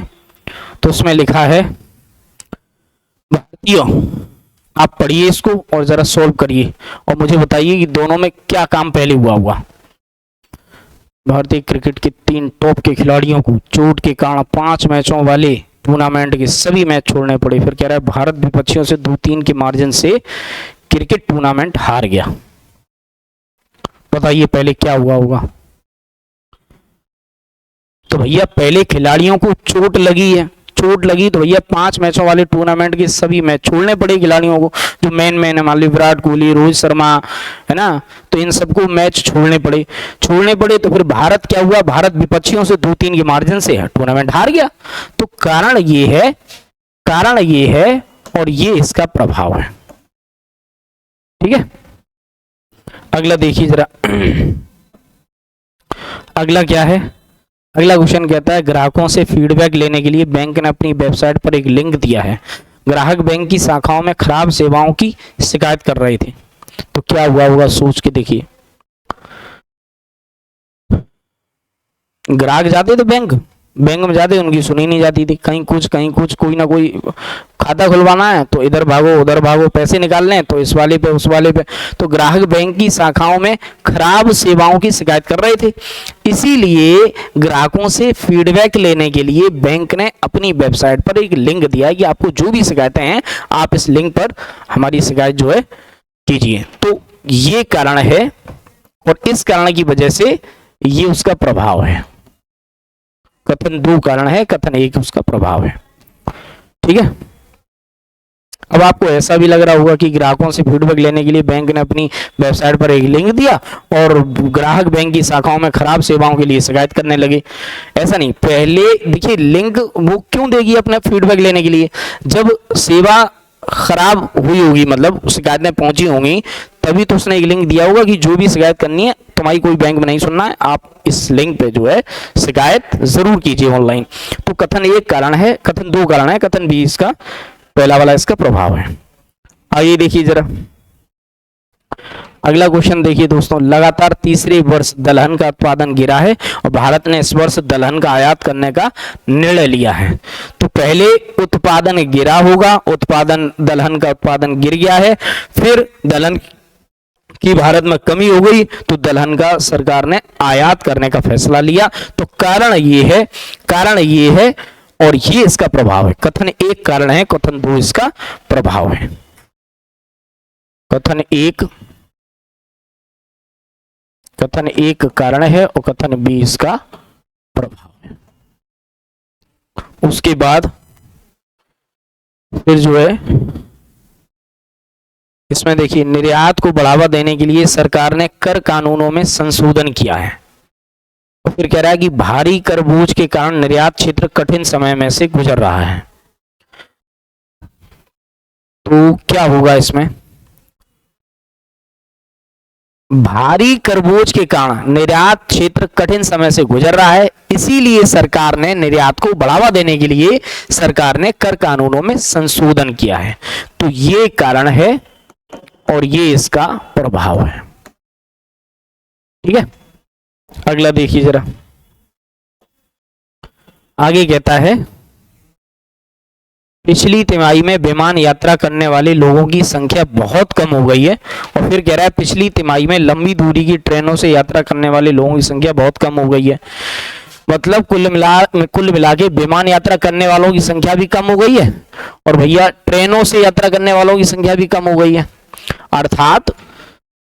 A: तो उसमें लिखा है, भारतीय, आप पढ़िए इसको और जरा सॉल्व करिए और मुझे बताइए कि दोनों में क्या काम पहले हुआ होगा। भारतीय क्रिकेट के 3 टॉप के खिलाड़ियों को चोट के कारण 5 मैचों वाले टूर्नामेंट के सभी मैच छोड़ने पड़े। फिर कह रहा है भारत विपक्षियों से 2-3 के मार्जिन से क्रिकेट टूर्नामेंट हार गया। बताइए पहले क्या हुआ होगा। तो भैया पहले खिलाड़ियों को चोट लगी तो भैया 5 मैचों वाले टूर्नामेंट के सभी मैच छोड़ने पड़े खिलाड़ियों को। जो मेन है, मान ली विराट कोहली, रोहित शर्मा, है ना, तो इन सबको मैच छोड़ने पड़े। तो फिर भारत क्या हुआ? भारत विपक्षियों से 2-3 के मार्जिन से टूर्नामेंट हार गया। तो कारण ये है और ये इसका प्रभाव है। ठीक है, अगला देखिए जरा। अगला क्या है? अगला क्वेश्चन कहता है, ग्राहकों से फीडबैक लेने के लिए बैंक ने अपनी वेबसाइट पर एक लिंक दिया है। ग्राहक बैंक की शाखाओं में खराब सेवाओं की शिकायत कर रहे थे। तो क्या हुआ होगा, सोच के देखिए। ग्राहक जाते थे बैंक, बैंक में जाते उनकी सुनी नहीं जाती थी, कहीं कुछ कोई ना कोई खाता खुलवाना है तो इधर भागो उधर भागो, पैसे निकालने हैं तो इस वाले पे उस वाले पे। तो ग्राहक बैंक की शाखाओं में खराब सेवाओं की शिकायत कर रहे थे। इसीलिए ग्राहकों से फीडबैक लेने के लिए बैंक ने अपनी वेबसाइट पर एक लिंक दिया है कि आपको जो भी शिकायतें हैं आप इस लिंक पर हमारी शिकायत जो है कीजिए। तो ये कारण है और इस कारण की वजह से ये उसका प्रभाव है। कथन 2 कारण है, कथन 1 उसका प्रभाव है। ठीक है, अब आपको ऐसा भी लग रहा होगा कि ग्राहकों से फीडबैक लेने के लिए बैंक ने अपनी वेबसाइट पर एक लिंक दिया और ग्राहक बैंक की शाखाओं में खराब सेवाओं के लिए शिकायत करने लगे। ऐसा नहीं, पहले देखिए लिंक वो क्यों देगी अपना फीडबैक लेने के लिए, जब सेवा खराब हुई होगी मतलब शिकायतें पहुंची होंगी तभी तो उसने एक लिंक दिया होगा कि जो भी शिकायत करनी है तुम्हारी कोई बैंक में नहीं सुनना है, आप इस लिंक पे जो है शिकायत जरूर कीजिए ऑनलाइन। तो कथन 1 कारण है, कथन 2 कारण है, कथन 20 इसका पहला वाला इसका प्रभाव है। आइए देखिए जरा अगला क्वेश्चन देखिए दोस्तों, लगातार तीसरे वर्ष दलहन का उत्पादन गिरा है और भारत ने इस वर्ष दलहन का आयात करने का निर्णय लिया है। तो पहले उत्पादन गिरा होगा, दलहन का उत्पादन गिर गया है, फिर दलहन की भारत में कमी हो गई तो दलहन का सरकार ने आयात करने का फैसला लिया। तो कारण ये है और ये इसका प्रभाव है। कथन 1 कारण है, कथन 2 इसका प्रभाव है। कथन 1 कारण है और कथन 20 का प्रभाव है। उसके बाद फिर जो है इसमें देखिए निर्यात को बढ़ावा देने के लिए सरकार ने कर कानूनों में संशोधन किया है। तो फिर कह रहा है कि भारी कर बोझ के कारण निर्यात क्षेत्र कठिन समय में से गुजर रहा है। तो क्या होगा इसमें, भारी कर बोझ के कारण निर्यात क्षेत्र कठिन समय से गुजर रहा है, इसीलिए सरकार ने निर्यात को बढ़ावा देने के लिए सरकार ने कर कानूनों में संशोधन किया है। तो ये कारण है और ये इसका प्रभाव है। ठीक है, अगला देखिए जरा, आगे कहता है पिछली तिमाही में विमान यात्रा करने वाले लोगों की संख्या बहुत कम हो गई है। और फिर कह रहा है पिछली तिमाही में लंबी दूरी की ट्रेनों से यात्रा करने वाले लोगों की संख्या बहुत कम हो गई है। मतलब कुल मिला के विमान यात्रा करने वालों की संख्या भी कम हो गई है और भैया ट्रेनों से यात्रा करने वालों की संख्या भी कम हो गई है। अर्थात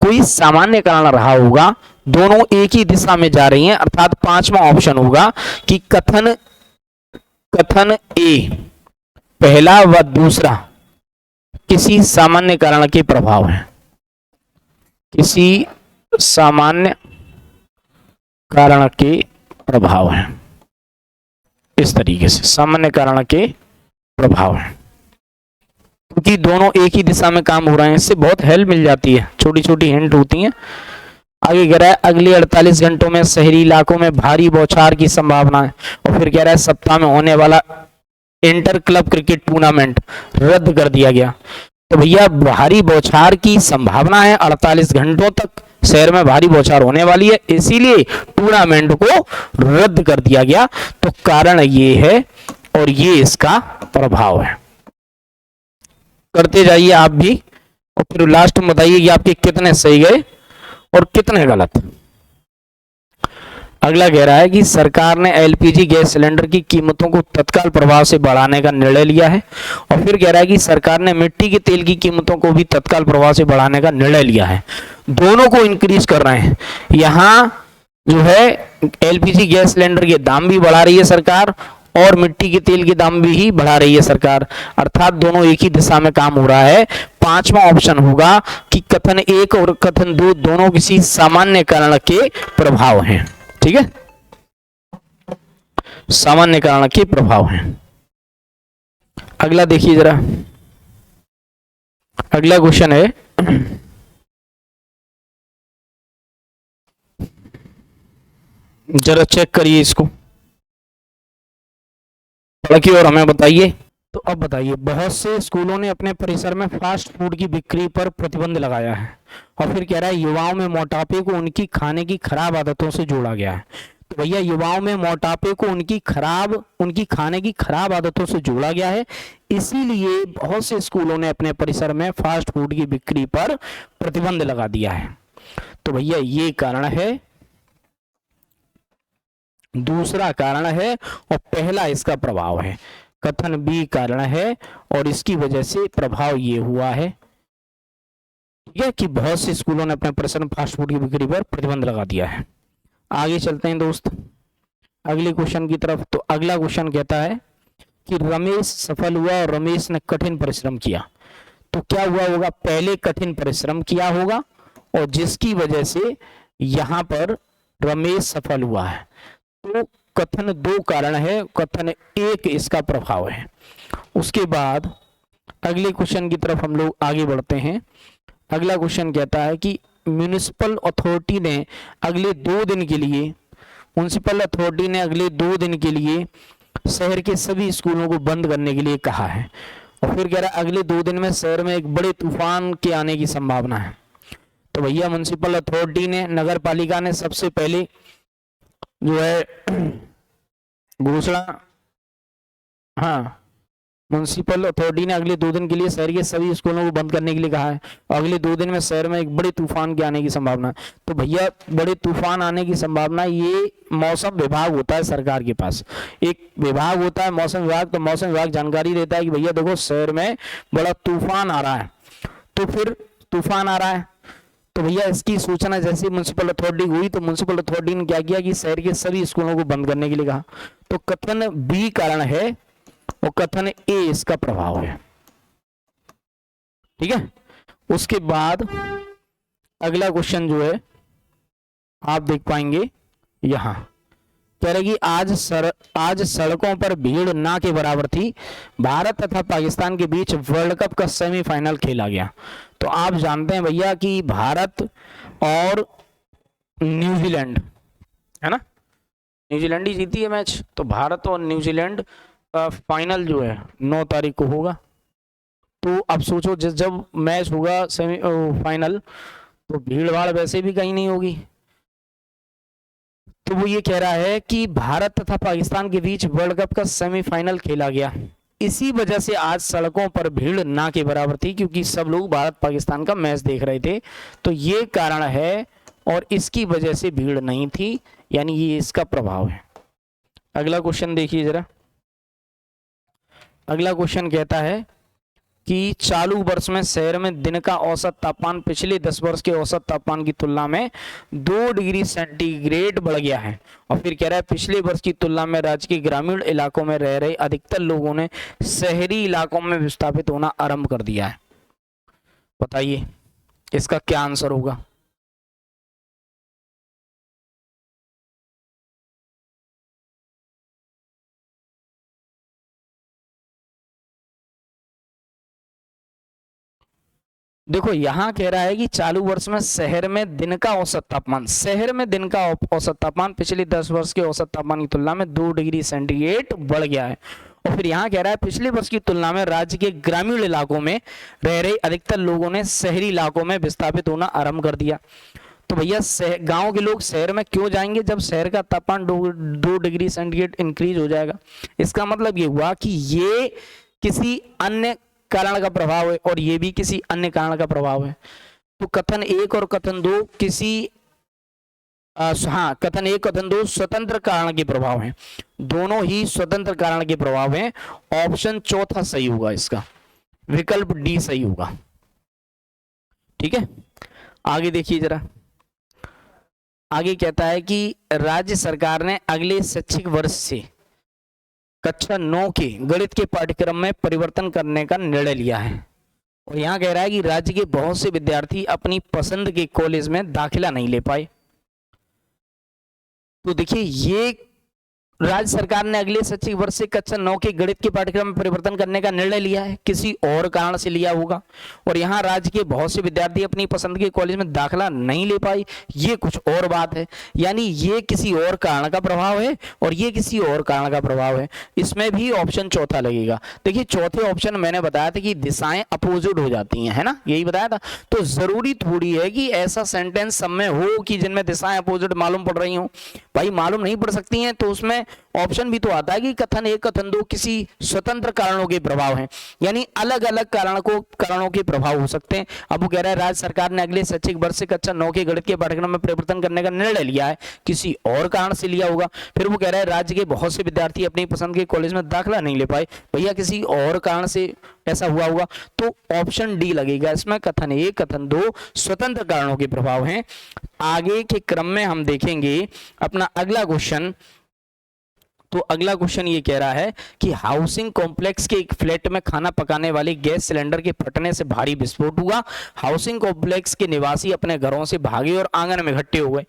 A: कोई सामान्य कारण रहा होगा, दोनों एक ही दिशा में जा रही हैं। अर्थात 5वां ऑप्शन होगा कि कथन ए पहला व दूसरा किसी सामान्य कारण के प्रभाव है, किसी सामान्य कारण के प्रभाव है। इस तरीके से सामान्य कारण के प्रभाव है, क्योंकि दोनों एक ही दिशा में काम हो रहे हैं। इससे बहुत हेल्प मिल जाती है, छोटी छोटी हिंट होती हैं। आगे कह रहा है अगले 48 घंटों में शहरी इलाकों में भारी बौछार की संभावना है। और फिर कह रहा है सप्ताह में होने वाला इंटर क्लब क्रिकेट टूर्नामेंट रद्द कर दिया गया। तो भैया भारी बौछार की संभावना है, 48 घंटों तक शहर में भारी बौछार होने वाली है, इसीलिए टूर्नामेंट को रद्द कर दिया गया। तो कारण ये है और ये इसका प्रभाव है। करते जाइए आप भी और फिर लास्ट में बताइए कि आपके कितने सही गए और कितने गलत। अगला कह रहा है कि सरकार ने एलपीजी गैस सिलेंडर की कीमतों को तत्काल प्रभाव से बढ़ाने का निर्णय लिया है। और फिर कह रहा है कि सरकार ने मिट्टी के तेल की कीमतों को भी तत्काल प्रभाव से बढ़ाने का निर्णय लिया है। दोनों को इंक्रीज कर रहे हैं। यहाँ जो है एलपीजी गैस सिलेंडर के दाम भी बढ़ा रही है सरकार और मिट्टी के तेल के दाम भी बढ़ा रही है सरकार। अर्थात दोनों एक ही दिशा में काम हो रहा है। 5वां ऑप्शन होगा कि कथन 1 और कथन 2 दोनों किसी सामान्य कारण के प्रभाव हैं। ठीक है, सामान्य कारण के प्रभाव हैं। अगला देखिए जरा, अगला क्वेश्चन है जरा चेक करिए इसको, पढ़िए और हमें बताइए। तो अब बताइए, बहुत से स्कूलों ने अपने परिसर में फास्ट फूड की बिक्री पर प्रतिबंध लगाया है। और फिर कह रहा है युवाओं में मोटापे को उनकी खाने की खराब आदतों से जोड़ा गया है। तो भैया युवाओं में मोटापे को उनकी खाने की खराब आदतों से जोड़ा गया है, इसीलिए बहुत से स्कूलों ने अपने परिसर में फास्ट फूड की बिक्री पर प्रतिबंध लगा दिया है। तो भैया ये कारण है, दूसरा कारण है, और पहला इसका प्रभाव है। कथन बी कारण है और इसकी वजह से प्रभाव ये हुआ है, ठीक है, कि बहुत से स्कूलों ने अपने परिसर में फास्ट फूड की बिक्री पर प्रतिबंध लगा दिया है। आगे चलते हैं दोस्त अगले क्वेश्चन की तरफ। तो अगला क्वेश्चन कहता है कि रमेश सफल हुआ और रमेश ने कठिन परिश्रम किया। तो क्या हुआ होगा, पहले कठिन परिश्रम किया होगा और जिसकी वजह से यहां पर रमेश सफल हुआ है। तो कथन दो कारण है, कथन एक इसका प्रभाव है। उसके बाद अगले क्वेश्चन की तरफ हम लोग आगे बढ़ते हैं। अगला क्वेश्चन कहता है कि म्युनिसिपल अथॉरिटी ने अगले 2 दिन के लिए शहर के सभी स्कूलों को बंद करने के लिए कहा है। और फिर कह रहा है अगले 2 दिन में शहर में एक बड़े तूफान के आने की संभावना है। तो भैया म्युनिसिपल अथॉरिटी ने, नगर पालिका ने सबसे पहले जो है घोषणा, हाँ, म्युनिसिपल अथॉरिटी ने अगले 2 दिन के लिए शहर के सभी स्कूलों को बंद करने के लिए कहा है और अगले 2 दिन में शहर में एक बड़े तूफान के आने की संभावना है। तो भैया बड़े तूफान आने की संभावना, ये मौसम विभाग होता है सरकार के पास, एक विभाग होता है मौसम विभाग। तो मौसम विभाग जानकारी देता है कि भैया देखो शहर में बड़ा तूफान आ रहा है। तो फिर तूफान आ रहा है तो भैया इसकी सूचना जैसे म्युनिसिपल अथॉरिटी हुई तो म्युनिसिपल अथॉरिटी ने क्या किया कि शहर के सभी स्कूलों को बंद करने के लिए कहा। तो कथन बी कारण है और कथन ए इसका प्रभाव है, ठीक है। उसके बाद अगला क्वेश्चन जो है आप देख पाएंगे, यहां कह रहे कि आज सड़कों पर भीड़ ना के बराबर थी। भारत तथा पाकिस्तान के बीच वर्ल्ड कप का सेमीफाइनल खेला गया। तो आप जानते हैं भैया कि भारत और न्यूजीलैंड, है ना, न्यूजीलैंड ही जीती है मैच। तो भारत और न्यूजीलैंड का फाइनल जो है 9 तारीख को होगा। तो अब सोचो जब मैच होगा फाइनल तो भीड़ भाड़ वैसे भी कहीं नहीं होगी। तो वो ये कह रहा है कि भारत तथा पाकिस्तान के बीच वर्ल्ड कप का सेमीफाइनल खेला गया, इसी वजह से आज सड़कों पर भीड़ ना के बराबर थी, क्योंकि सब लोग भारत पाकिस्तान का मैच देख रहे थे। तो ये कारण है और इसकी वजह से भीड़ नहीं थी, यानी ये इसका प्रभाव है। अगला क्वेश्चन देखिए जरा। अगला क्वेश्चन कहता है कि चालू वर्ष में शहर में दिन का औसत तापमान पिछले 10 वर्ष के औसत तापमान की तुलना में 2 डिग्री सेंटीग्रेड बढ़ गया है। और फिर कह रहा है पिछले वर्ष की तुलना में राज्य के ग्रामीण इलाकों में रह रहे अधिकतर लोगों ने शहरी इलाकों में विस्थापित होना आरंभ कर दिया है। बताइए इसका क्या आंसर होगा। देखो यहां कह रहा है कि चालू वर्ष में शहर में दिन का औसत तापमान, औसत तापमान पिछले 10 वर्ष के औसत तापमान की तुलना में 2 डिग्री सेंटीग्रेड बढ़ गया है। और फिर यहाँ कह रहा है पिछले वर्ष की तुलना में राज्य के ग्रामीण इलाकों में रह रहे अधिकतर लोगों ने शहरी इलाकों में विस्थापित होना आरंभ कर दिया। तो भैया गांव के लोग शहर में क्यों जाएंगे जब शहर का तापमान 2 डिग्री सेंटीग्रेड इंक्रीज हो जाएगा। इसका मतलब ये हुआ कि ये किसी अन्य कारण का प्रभाव है और ये भी किसी अन्य कारण का प्रभाव है। तो कथन 1 और कथन 2 कथन 1 कथन 2 स्वतंत्र कारण के प्रभाव हैं, दोनों ही स्वतंत्र कारण के प्रभाव हैं। ऑप्शन चौथा सही होगा, इसका विकल्प डी सही होगा, ठीक है। आगे देखिए जरा। आगे कहता है कि राज्य सरकार ने अगले शैक्षिक वर्ष से कक्षा 9 के गणित के पाठ्यक्रम में परिवर्तन करने का निर्णय लिया है। और यहां कह रहा है कि राज्य के बहुत से विद्यार्थी अपनी पसंद के कॉलेज में दाखिला नहीं ले पाए। तो देखिए ये राज्य सरकार ने अगले शैक्षिक वर्ष से कक्षा 9 के गणित के पाठ्यक्रम में परिवर्तन करने का निर्णय लिया है, किसी और कारण से लिया होगा। और यहाँ राज्य के बहुत से विद्यार्थी अपनी पसंद के कॉलेज में दाखिला नहीं ले पाए, ये कुछ और बात है। यानी ये किसी और कारण का प्रभाव है और ये किसी और कारण का प्रभाव है। इसमें भी ऑप्शन चौथा लगेगा। देखिए चौथे ऑप्शन मैंने बताया था कि दिशाएं अपोजिट हो जाती हैं, है ना, यही बताया था। तो जरूरी थोड़ी है कि ऐसा सेंटेंस सब में हो कि जिनमें दिशाएं अपोजिट मालूम पड़ रही हो। भाई मालूम नहीं पड़ सकती हैं तो उसमें ऑप्शन भी तो आता है कि कथन एक कथन दो किसी स्वतंत्र कारणों के प्रभाव हैं, यानी अलग अलग कारणों के प्रभाव हो सकते हैं। अब वो कह रहा है राज्य सरकार ने अगले शैक्षिक वर्ष से कक्षा 9 के गणित के पाठ्यक्रम में परिवर्तन करने का निर्णय लिया है, किसी और कारण से लिया होगा। फिर वो कह रहा है राज्य के बहुत से विद्यार्थी अपनी पसंद के कॉलेज में दाखिला नहीं ले पाए, भैया किसी और कारण से ऐसा हुआ होगा। तो ऑप्शन डी लगेगा इसमें, कथन एक कथन दो स्वतंत्र कारणों के प्रभाव हैं। आगे के क्रम में हम देखेंगे अपना अगला क्वेश्चन। तो अगला क्वेश्चन ये कह रहा है कि हाउसिंग कॉम्प्लेक्स के एक फ्लैट में खाना पकाने वाले गैस सिलेंडर के फटने से भारी विस्फोट हुआ। हाउसिंग कॉम्प्लेक्स के निवासी अपने घरों से भागे और आंगन में इकट्ठे हो गए।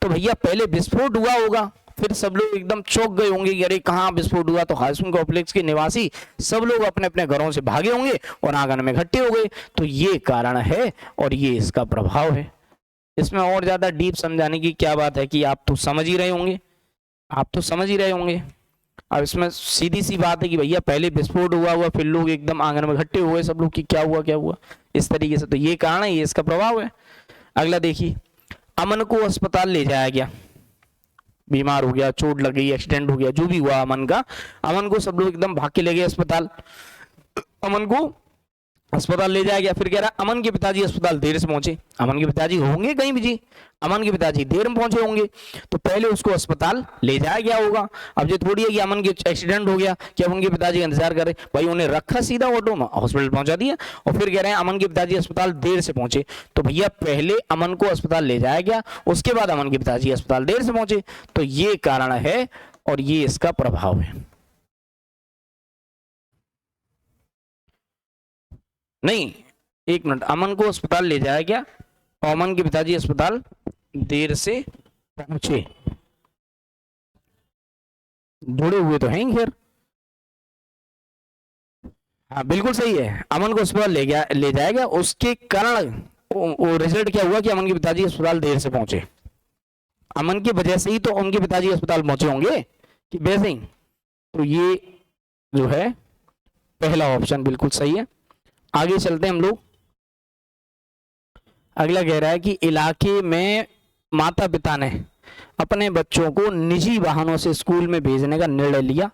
A: तो भैया पहले विस्फोट हुआ होगा, फिर सब लोग एकदम चौंक गए होंगे कि अरे कहाँ विस्फोट हुआ। तो हाउसिंग कॉम्प्लेक्स के निवासी सब लोग अपने अपने घरों से भागे होंगे और आंगन में इकट्ठे हो गए। तो ये कारण है और ये इसका प्रभाव है। इसमें और ज्यादा डीप समझाने की क्या बात है कि आप तो समझ ही रहे होंगे, आप तो समझ ही रहे होंगे। अब इसमें सीधी सी बात है कि भैया पहले विस्फोट हुआ फिर लोग एकदम आंगन में इकट्ठे हुए सब लोग कि क्या हुआ इस तरीके से। तो ये कारण है, ये इसका प्रभाव है। अगला देखिए, अमन को अस्पताल ले जाया गया, बीमार हो गया, चोट लग गई, एक्सीडेंट हो गया, जो भी हुआ अमन को सब लोग एकदम भाग के ले गए अस्पताल। अमन को अस्पताल ले जाया गया। फिर कह रहा है अमन के पिताजी अस्पताल देर से पहुंचे। अमन के पिताजी होंगे कहीं भी जी, अमन के पिताजी देर में पहुंचे होंगे, तो पहले उसको अस्पताल ले जाया गया होगा। अब ये थोड़ी है कि अमन के एक्सीडेंट हो गया कि अमन के पिताजी का इंतजार कर रहे, भाई उन्हें रखा सीधा ऑटो में हॉस्पिटल पहुंचा दिया। और फिर कह रहे हैं अमन के पिताजी अस्पताल देर से पहुंचे। तो भैया पहले अमन को अस्पताल ले जाया गया, उसके बाद अमन के पिताजी अस्पताल देर से पहुंचे। तो ये कारण है और ये इसका प्रभाव है। नहीं, एक मिनट, अमन को अस्पताल ले जाया गया और अमन के पिताजी अस्पताल देर से पहुंचे, जुड़े हुए तो हैं खैर। हाँ बिल्कुल सही है, अमन को अस्पताल ले जाया गया, उसके कारण वो रिजल्ट क्या हुआ कि अमन के पिताजी अस्पताल देर से पहुंचे। अमन की वजह से ही तो उनके पिताजी अस्पताल पहुंचे होंगे कि वैसे ही। तो ये जो है पहला ऑप्शन बिल्कुल सही है। आगे चलते हैं हम लोग। अगला कह रहा है कि इलाके में माता पिता ने अपने बच्चों को निजी वाहनों से स्कूल में भेजने का निर्णय लिया।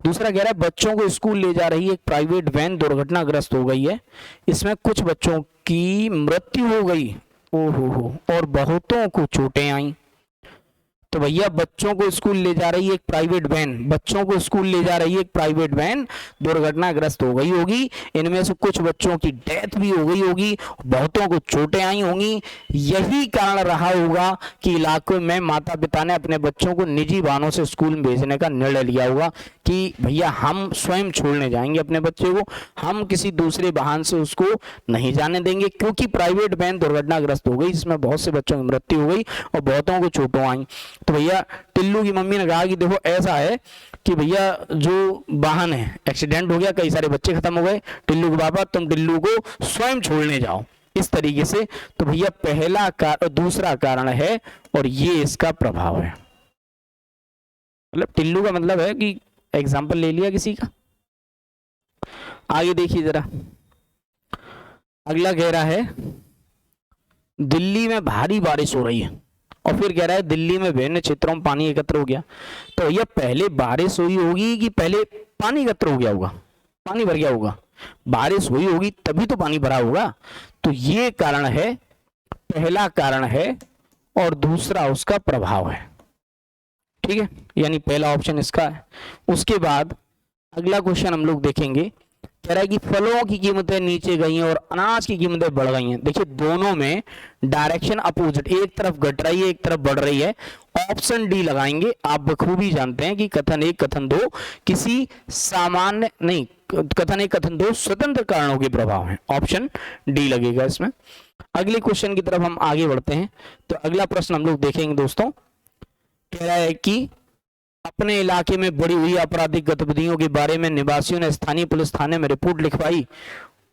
A: दूसरा कह रहा है बच्चों को स्कूल ले जा रही एक प्राइवेट वैन दुर्घटनाग्रस्त हो गई है, इसमें कुछ बच्चों की मृत्यु हो गई, ओहो, और बहुतों को चोटें आई। तो भैया बच्चों को स्कूल ले जा रही एक प्राइवेट वैन, बच्चों को स्कूल ले जा रही एक प्राइवेट वैन दुर्घटनाग्रस्त हो गई होगी, इनमें से कुछ बच्चों की डेथ भी हो गई होगी, बहुतों को चोटें आई होंगी। यही कारण रहा होगा कि इलाकों में माता पिता ने अपने बच्चों को निजी वाहनों से स्कूल में भेजने का निर्णय लिया होगा कि भैया हम स्वयं छोड़ने जाएंगे अपने बच्चे को, हम किसी दूसरे वाहन से उसको नहीं जाने देंगे, क्योंकि प्राइवेट वैन दुर्घटनाग्रस्त हो गई जिसमें बहुत से बच्चों की मृत्यु हो गई और बहुतों को चोटें आई। तो भैया टिल्लू की मम्मी ने कहा कि देखो ऐसा है कि भैया जो वाहन है एक्सीडेंट हो गया, कई सारे बच्चे खत्म हो गए, टिल्लू के पापा तुम टिल्लू को स्वयं छोड़ने जाओ, इस तरीके से। तो भैया पहला दूसरा कारण है और ये इसका प्रभाव है। मतलब टिल्लू का मतलब है कि एग्जाम्पल ले लिया किसी का। आगे देखिए जरा, अगला कह रहा है दिल्ली में भारी बारिश हो रही है और फिर कह रहा है दिल्ली में विभिन्न क्षेत्रों में पानी एकत्र हो गया। तो यह पहले बारिश हुई होगी कि पहले पानी एकत्र हो गया होगा, पानी भर गया होगा? बारिश हुई होगी तभी तो पानी भरा होगा। तो ये कारण है, पहला कारण है और दूसरा उसका प्रभाव है। ठीक है, यानी पहला ऑप्शन इसका है। उसके बाद अगला क्वेश्चन हम लोग देखेंगे, कह रहा है कि फलों की कीमतें नीचे गई हैं और अनाज की कीमतें बढ़ गई हैं। देखिए दोनों में डायरेक्शन अपोजिट, एक तरफ घट रही है एक तरफ बढ़ रही है। ऑप्शन डी लगाएंगे। आप बखूबी जानते हैं कि कथन एक कथन दो किसी सामान्य नहीं, कथन एक कथन दो स्वतंत्र कारणों के प्रभाव हैं। ऑप्शन डी लगेगा इसमें। अगले क्वेश्चन की तरफ हम आगे बढ़ते हैं। तो अगला प्रश्न हम लोग देखेंगे दोस्तों, कह रहा है कि अपने इलाके में बढ़ी हुई आपराधिक गतिविधियों के बारे में निवासियों ने स्थानीय पुलिस थाने में रिपोर्ट लिखवाई।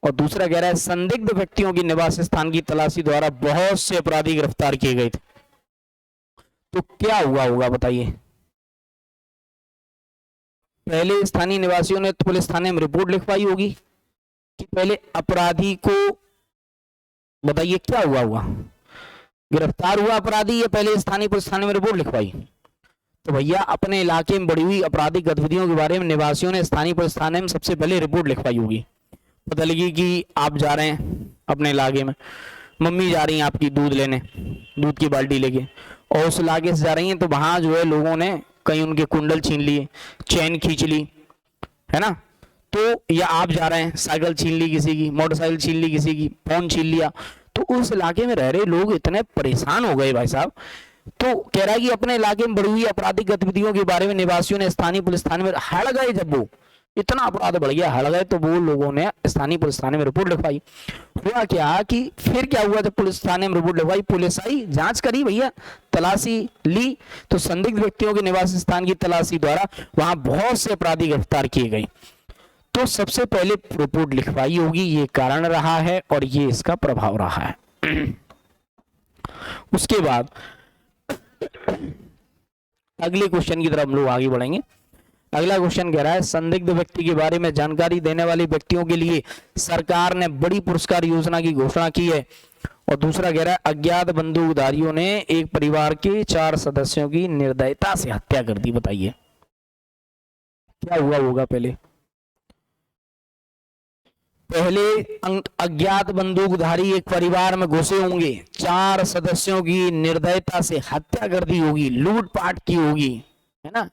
A: और दूसरा कह रहा है संदिग्ध व्यक्तियों की निवास स्थान की तलाशी द्वारा बहुत से अपराधी गिरफ्तार किए गए थे। तो क्या हुआ होगा बताइए? पहले स्थानीय निवासियों ने पुलिस थाने में रिपोर्ट लिखवाई होगी कि पहले अपराधी को, बताइए क्या हुआ होगा? गिरफ्तार हुआ अपराधी या पहले स्थानीय पुलिस थाने में रिपोर्ट लिखवाई? तो भैया अपने इलाके में बढ़ी हुई आपराधिक गतिविधियों के बारे में निवासियों ने स्थानीय पुलिस थाने में सबसे पहले रिपोर्ट लिखवाई होगी। पता लगी कि आप जा रहे हैं अपने इलाके में, मम्मी जा रही हैं आपकी दूध लेने, दूध की बाल्टी लेके, और उस इलाके से जा रही हैं तो वहां जो है लोगों ने कहीं उनके कुंडल छीन लिए, चैन खींच ली, है ना। तो या आप जा रहे हैं, साइकिल छीन ली किसी की, मोटरसाइकिल छीन ली किसी की, फोन छीन लिया, तो उस इलाके में रह रहे लोग इतने परेशान हो गए भाई साहब। तो कह रहा है कि अपने इलाके में बढ़ी हुई आपराधिक गतिविधियों के बारे में निवासियों ने स्थानीय पुलिस थाने में हड़ गए। जब वो इतना अपराध बढ़ गया, हड़ गए, तो वो लोगों ने स्थानीय पुलिस थाने में रिपोर्ट लिखवाई। हुआ क्या कि फिर क्या हुआ, जब पुलिस थाने में रिपोर्ट लिखवाई, पुलिस आई, जांच करी भैया, तलाशी ली, तो संदिग्ध व्यक्तियों के निवास स्थान की तलाशी द्वारा वहां बहुत से अपराधी गिरफ्तार किए गए। तो सबसे पहले रिपोर्ट लिखवाई होगी, ये कारण रहा है और ये इसका प्रभाव रहा है। उसके बाद अगले क्वेश्चन की तरफ हम लोग आगे बढ़ेंगे। अगला क्वेश्चन कह रहा है संदिग्ध व्यक्ति के बारे में जानकारी देने वाले व्यक्तियों के लिए सरकार ने बड़ी पुरस्कार योजना की घोषणा की है। और दूसरा कह रहा है अज्ञात बंदूकधारियों ने एक परिवार के 4 सदस्यों की निर्दयता से हत्या कर दी। बताइए क्या हुआ होगा? पहले अज्ञात बंदूकधारी एक परिवार में घुसे होंगे, 4 सदस्यों की निर्दयता से हत्या कर दी होगी, लूटपाट की होगी, है ना,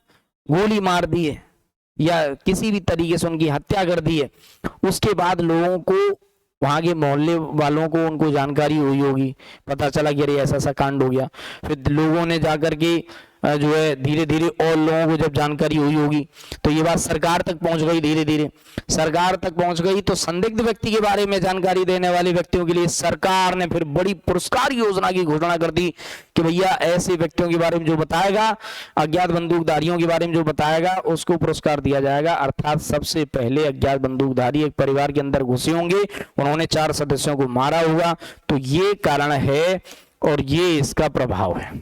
A: गोली मार दी है या किसी भी तरीके से उनकी हत्या कर दी है। उसके बाद लोगों को, वहां के मोहल्ले वालों को, उनको जानकारी हुई होगी, पता चला कि अरे ऐसा ऐसा कांड हो गया। फिर लोगों ने जाकर के जो है धीरे धीरे और लोगों को जब जानकारी हुई होगी तो ये बात सरकार तक पहुंच गई, धीरे धीरे सरकार तक पहुंच गई। तो संदिग्ध व्यक्ति के बारे में जानकारी देने वाले व्यक्तियों के लिए सरकार ने फिर बड़ी पुरस्कार योजना की घोषणा कर दी कि भैया ऐसे व्यक्तियों के बारे में जो बताएगा, अज्ञात बंदूकधारियों के बारे में जो बताएगा, उसको पुरस्कार दिया जाएगा। अर्थात सबसे पहले अज्ञात बंदूकधारी एक परिवार के अंदर घुसे होंगे, उन्होंने 4 सदस्यों को मारा होगा। तो ये कारण है और ये इसका प्रभाव है।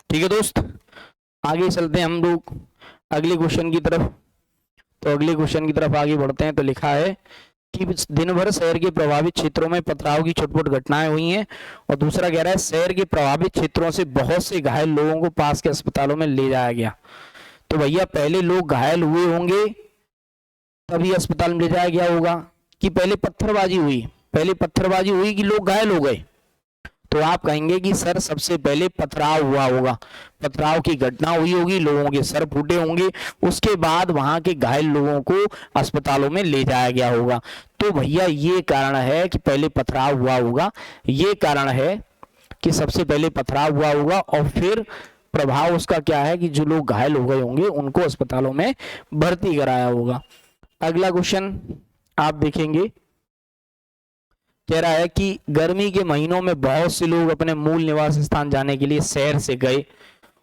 A: ठीक है दोस्त, आगे चलते हैं हम लोग अगले क्वेश्चन की तरफ। तो अगले क्वेश्चन की तरफ आगे बढ़ते हैं। तो लिखा है कि दिन भर शहर के प्रभावित क्षेत्रों में पथराव की छुटपुट घटनाएं हुई हैं। और दूसरा कह रहा है शहर के प्रभावित क्षेत्रों से बहुत से घायल लोगों को पास के अस्पतालों में ले जाया गया। तो भैया पहले लोग घायल हुए होंगे तभी अस्पताल में ले जाया गया होगा कि पहले पत्थरबाजी हुई? पहले पत्थरबाजी हुई कि लोग घायल हो गए? तो आप कहेंगे कि सर सबसे पहले पथराव हुआ होगा, पथराव की घटना हुई होगी, लोगों के सर फूटे होंगे, उसके बाद वहां के घायल लोगों को अस्पतालों में ले जाया गया होगा। तो भैया ये कारण है कि पहले पथराव हुआ होगा, ये कारण है कि सबसे पहले पथराव हुआ होगा और फिर प्रभाव उसका क्या है कि जो लोग घायल हो गए होंगे उनको अस्पतालों में भर्ती कराया होगा। अगला क्वेश्चन आप देखेंगे, कह रहा है कि गर्मी के महीनों में बहुत से लोग अपने मूल निवास स्थान जाने के लिए शहर से गए।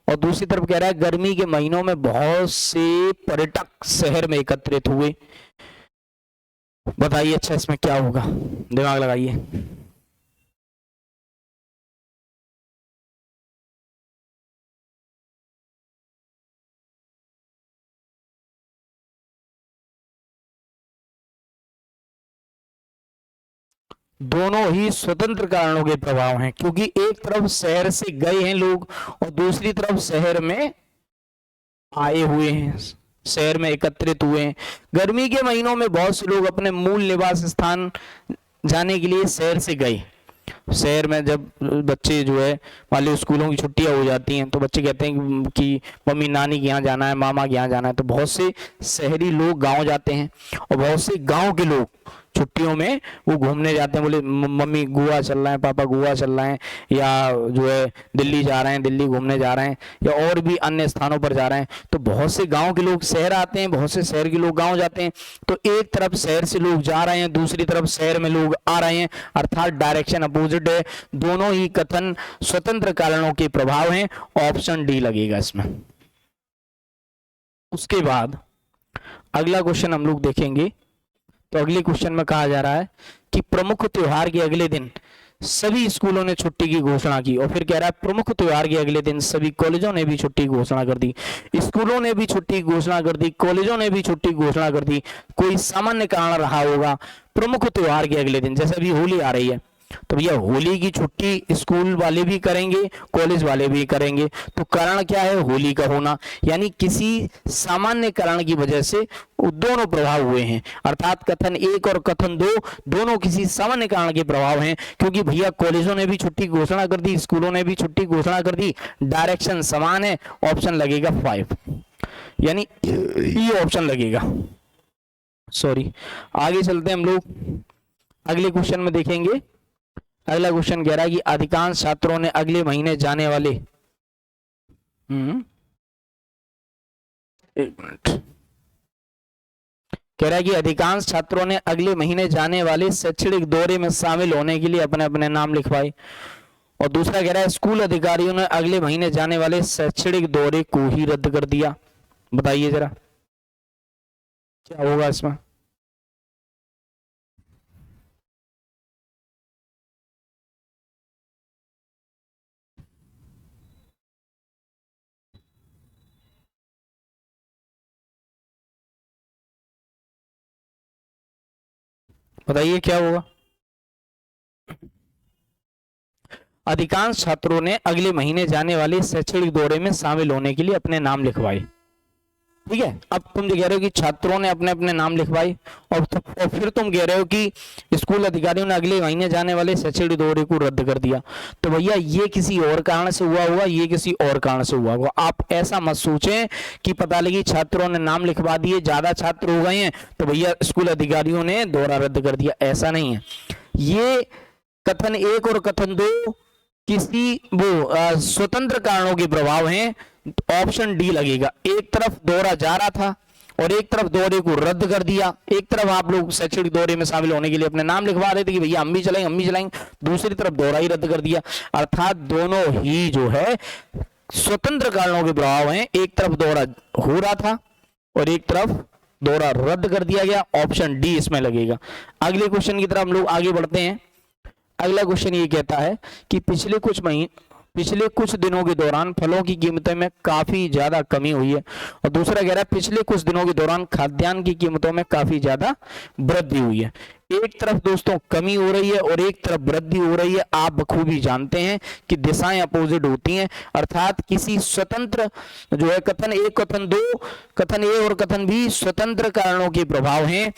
A: और दूसरी तरफ कह रहा है गर्मी के महीनों में बहुत से पर्यटक शहर में एकत्रित हुए। बताइए अच्छा इसमें क्या होगा, दिमाग लगाइए। दोनों ही स्वतंत्र कारणों के प्रभाव हैं, क्योंकि एक तरफ शहर से गए हैं लोग और दूसरी तरफ शहर में आए हुए हैं, शहर में एकत्रित हुए हैं। गर्मी के महीनों में बहुत से लोग अपने मूल निवास स्थान जाने के लिए शहर से गए। शहर में जब बच्चे जो है मान लो स्कूलों की छुट्टियां हो जाती हैं तो बच्चे कहते हैं कि मम्मी नानी के यहाँ जाना है, मामा के यहाँ जाना है, तो बहुत से शहरी लोग गांव जाते हैं और बहुत से गांव के लोग छुट्टियों में वो घूमने जाते हैं, बोले मम्मी गोवा चल रहा है, पापा गोवा चल रहे हैं, या जो है दिल्ली जा रहे हैं, दिल्ली घूमने जा रहे हैं, या और भी अन्य स्थानों पर जा रहे हैं। तो बहुत से गांव के लोग शहर आते हैं, बहुत से शहर के लोग गांव जाते हैं। तो एक तरफ शहर से लोग जा रहे हैं, दूसरी तरफ शहर में लोग आ रहे हैं, अर्थात डायरेक्शन अपोजिट है। दोनों ही कथन स्वतंत्र कारणों के प्रभाव हैं। ऑप्शन डी लगेगा इसमें। उसके बाद अगला क्वेश्चन हम लोग देखेंगे। तो अगले क्वेश्चन में कहा जा रहा है कि प्रमुख त्योहार के अगले दिन सभी स्कूलों ने छुट्टी की घोषणा की, और फिर कह रहा है प्रमुख त्योहार के अगले दिन सभी कॉलेजों ने भी छुट्टी की घोषणा कर दी, स्कूलों ने भी छुट्टी की घोषणा कर दी, कॉलेजों ने भी छुट्टी की घोषणा कर दी। कोई सामान्य कारण रहा होगा प्रमुख त्योहार के अगले दिन, जैसे अभी होली आ रही है, तो भैया होली की छुट्टी स्कूल वाले भी करेंगे, कॉलेज वाले भी करेंगे। तो कारण क्या है? होली का होना, यानी किसी सामान्य कारण की वजह से दोनों प्रभाव हुए हैं। अर्थात कथन एक और कथन दो दोनों किसी सामान्य कारण के प्रभाव हैं, क्योंकि भैया कॉलेजों ने भी छुट्टी घोषणा कर दी, स्कूलों ने भी छुट्टी घोषणा कर दी, डायरेक्शन समान है। ऑप्शन लगेगा 5, यानी ये ऑप्शन लगेगा। सॉरी, आगे चलते हैं हम लोग, अगले क्वेश्चन में देखेंगे। अगला क्वेश्चन कह रहा है कि अधिकांश छात्रों ने अगले महीने जाने वाले एक मिनट, कह रहा है कि अधिकांश छात्रों ने अगले महीने जाने वाले शैक्षणिक दौरे में शामिल होने के लिए अपने अपने नाम लिखवाए। और दूसरा कह रहा है स्कूल अधिकारियों ने अगले महीने जाने वाले शैक्षणिक दौरे को ही रद्द कर दिया। बताइए जरा क्या होगा इसमें। बताइए क्या होगा। अधिकांश छात्रों ने अगले महीने जाने वाले शैक्षणिक दौरे में शामिल होने के लिए अपने नाम लिखवाए। ठीक है, अब तुम जो कह रहे हो कि छात्रों ने अपने अपने नाम लिखवाए, और फिर तुम कह रहे हो कि स्कूल अधिकारियों ने अगले महीने जाने वाले शैक्षणिक दौरे को रद्द कर दिया। तो भैया ये किसी और कारण से हुआ होगा, ये किसी और कारण से हुआ होगा। आप ऐसा मत सोचें कि पता लगी छात्रों ने नाम लिखवा दिए, ज्यादा छात्र हो गए हैं तो भैया स्कूल अधिकारियों ने दौरा रद्द कर दिया, ऐसा नहीं है। ये कथन एक और कथन दो किसी वो स्वतंत्र कारणों के प्रभाव हैं। ऑप्शन डी लगेगा। एक तरफ दौरा जा रहा था और एक तरफ दौरे को रद्द कर दिया। एक तरफ आप लोग शैक्षणिक दौरे में शामिल होने के लिए अपने नाम लिखवा रहे थे कि भैया हम भी चलेंगे हम भी चलेंगे, दूसरी तरफ दौरा ही रद्द कर दिया। अर्थात दोनों ही जो है स्वतंत्र कारणों के प्रभाव हैं। एक तरफ दौरा हो रहा था और एक तरफ दौरा रद्द कर दिया गया। ऑप्शन डी इसमें लगेगा। अगले क्वेश्चन की तरफ हम लोग आगे बढ़ते हैं। अगला क्वेश्चन ये कहता है कि पिछले कुछ दिनों के दौरान फलों की कीमतों में काफी ज्यादा कमी हुई है। और दूसरा कह रहा है पिछले कुछ दिनों के दौरान खाद्यान्न की कीमतों में काफी ज्यादा वृद्धि हुई है। एक तरफ दोस्तों कमी हो रही है और एक तरफ वृद्धि हो रही है। आप बखूबी जानते हैं कि दिशाएं अपोजिट होती हैं। अर्थात किसी स्वतंत्र जो है कथन एक कथन दो, कथन ए और कथन बी स्वतंत्र कारणों के प्रभाव हैं।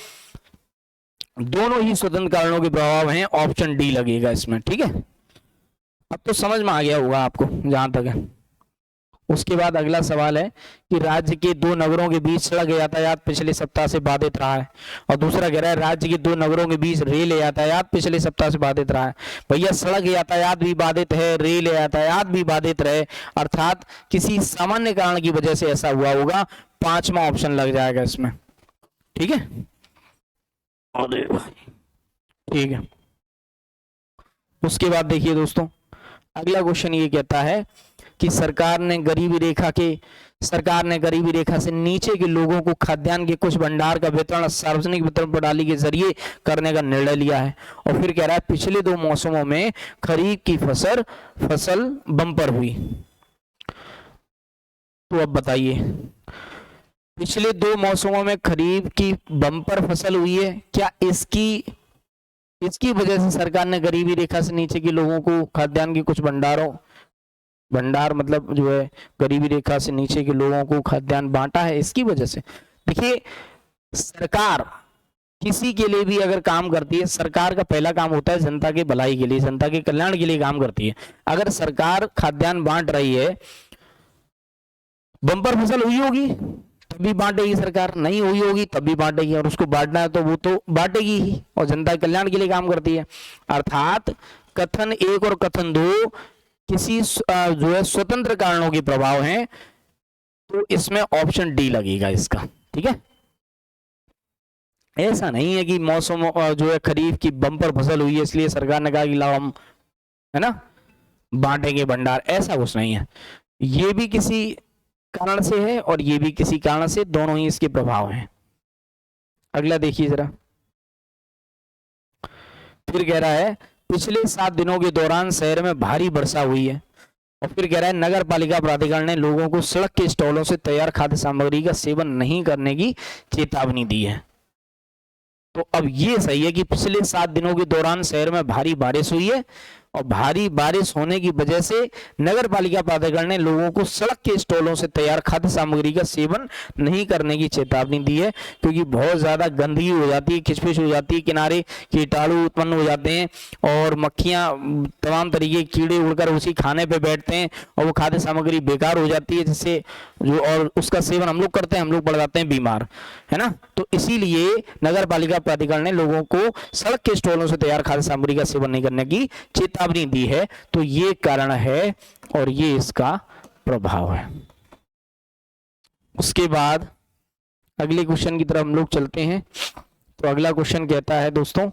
A: दोनों ही स्वतंत्र कारणों के प्रभाव हैं। ऑप्शन डी लगेगा इसमें। ठीक है, अब तो समझ में आ गया होगा आपको जहां तक है। उसके बाद अगला सवाल है कि राज्य के दो नगरों के बीच सड़क यातायात पिछले सप्ताह से बाधित रहा है। और दूसरा कह रहा है राज्य के दो नगरों के बीच रेल यातायात पिछले सप्ताह से बाधित रहा है। भैया सड़क यातायात भी बाधित है, रेल यातायात भी बाधित रहे, अर्थात किसी सामान्य कारण की वजह से ऐसा हुआ होगा। 5वां ऑप्शन लग जाएगा इसमें। ठीक है, अरे भाई ठीक है। उसके बाद देखिए दोस्तों, अगला क्वेश्चन ये कहता है कि सरकार ने गरीबी रेखा से नीचे के लोगों को खाद्यान्न के कुछ भंडार का वितरण सार्वजनिक वितरण प्रणाली के जरिए करने का निर्णय लिया है। और फिर कह रहा है पिछले 2 मौसमों में खरीफ की फसल बम्पर हुई। तो अब बताइए, पिछले 2 मौसमों में खरीफ की बम्पर फसल हुई है, क्या इसकी वजह से सरकार ने गरीबी रेखा से नीचे के लोगों को खाद्यान्न के कुछ भंडार मतलब जो है गरीबी रेखा से नीचे के लोगों को खाद्यान्न बांटा है, इसकी वजह से? देखिए, सरकार किसी के लिए भी अगर काम करती है, सरकार का पहला काम होता है जनता के भलाई के लिए, जनता के कल्याण के लिए काम करती है। अगर सरकार खाद्यान्न बांट रही है, बम्पर फसल हुई होगी तभी बांटेगी सरकार, नहीं हुई होगी तब भी बांटेगी, और उसको बांटना है तो वो तो बांटेगी ही, और जनता के कल्याण के लिए काम करती है। अर्थात कथन 1 और कथन 2 किसी जो है स्वतंत्र कारणों के प्रभाव हैं, तो इसमें ऑप्शन डी लगेगा इसका। ठीक है, ऐसा नहीं है कि मौसम जो है खरीफ की बम्पर फसल हुई है इसलिए सरकार ने कहा कि लाओ हम, है ना, बांटेंगे भंडार, ऐसा कुछ नहीं है। ये भी किसी कारण से है और ये भी किसी कारण से, दोनों ही इसके प्रभाव हैं। अगला देखिए जरा, फिर कह रहा है पिछले 7 दिनों के दौरान शहर में भारी वर्षा हुई है, और फिर कह रहा है नगर पालिका प्राधिकरण ने लोगों को सड़क के स्टॉलों से तैयार खाद्य सामग्री का सेवन नहीं करने की चेतावनी दी है। तो अब ये सही है कि पिछले 7 दिनों के दौरान शहर में भारी बारिश हुई है, और भारी बारिश होने की वजह से नगर पालिका प्राधिकरण ने लोगों को सड़क के स्टॉलों से तैयार खाद्य सामग्री का सेवन नहीं करने की चेतावनी दी है, क्योंकि बहुत ज्यादा गंदगी हो जाती है, खिचपिच हो जाती है, किनारे कीटाणु उत्पन्न हो जाते हैं, और मक्खियां, तमाम तरीके के कीड़े उड़कर उसी खाने पे बैठते हैं, और वो खाद्य सामग्री बेकार हो जाती है, जिससे जो, और उसका सेवन हम लोग करते हैं, हम लोग पड़ जाते हैं बीमार, है ना। तो इसीलिए नगर पालिका प्राधिकरण ने लोगों को सड़क के स्टॉलों से तैयार खाद्य सामग्री का सेवन नहीं करने की चेतावनी दी है। तो ये कारण है और ये इसका प्रभाव है। उसके बाद अगले क्वेश्चन की तरफ हम लोग चलते हैं। तो अगला क्वेश्चन कहता है दोस्तों,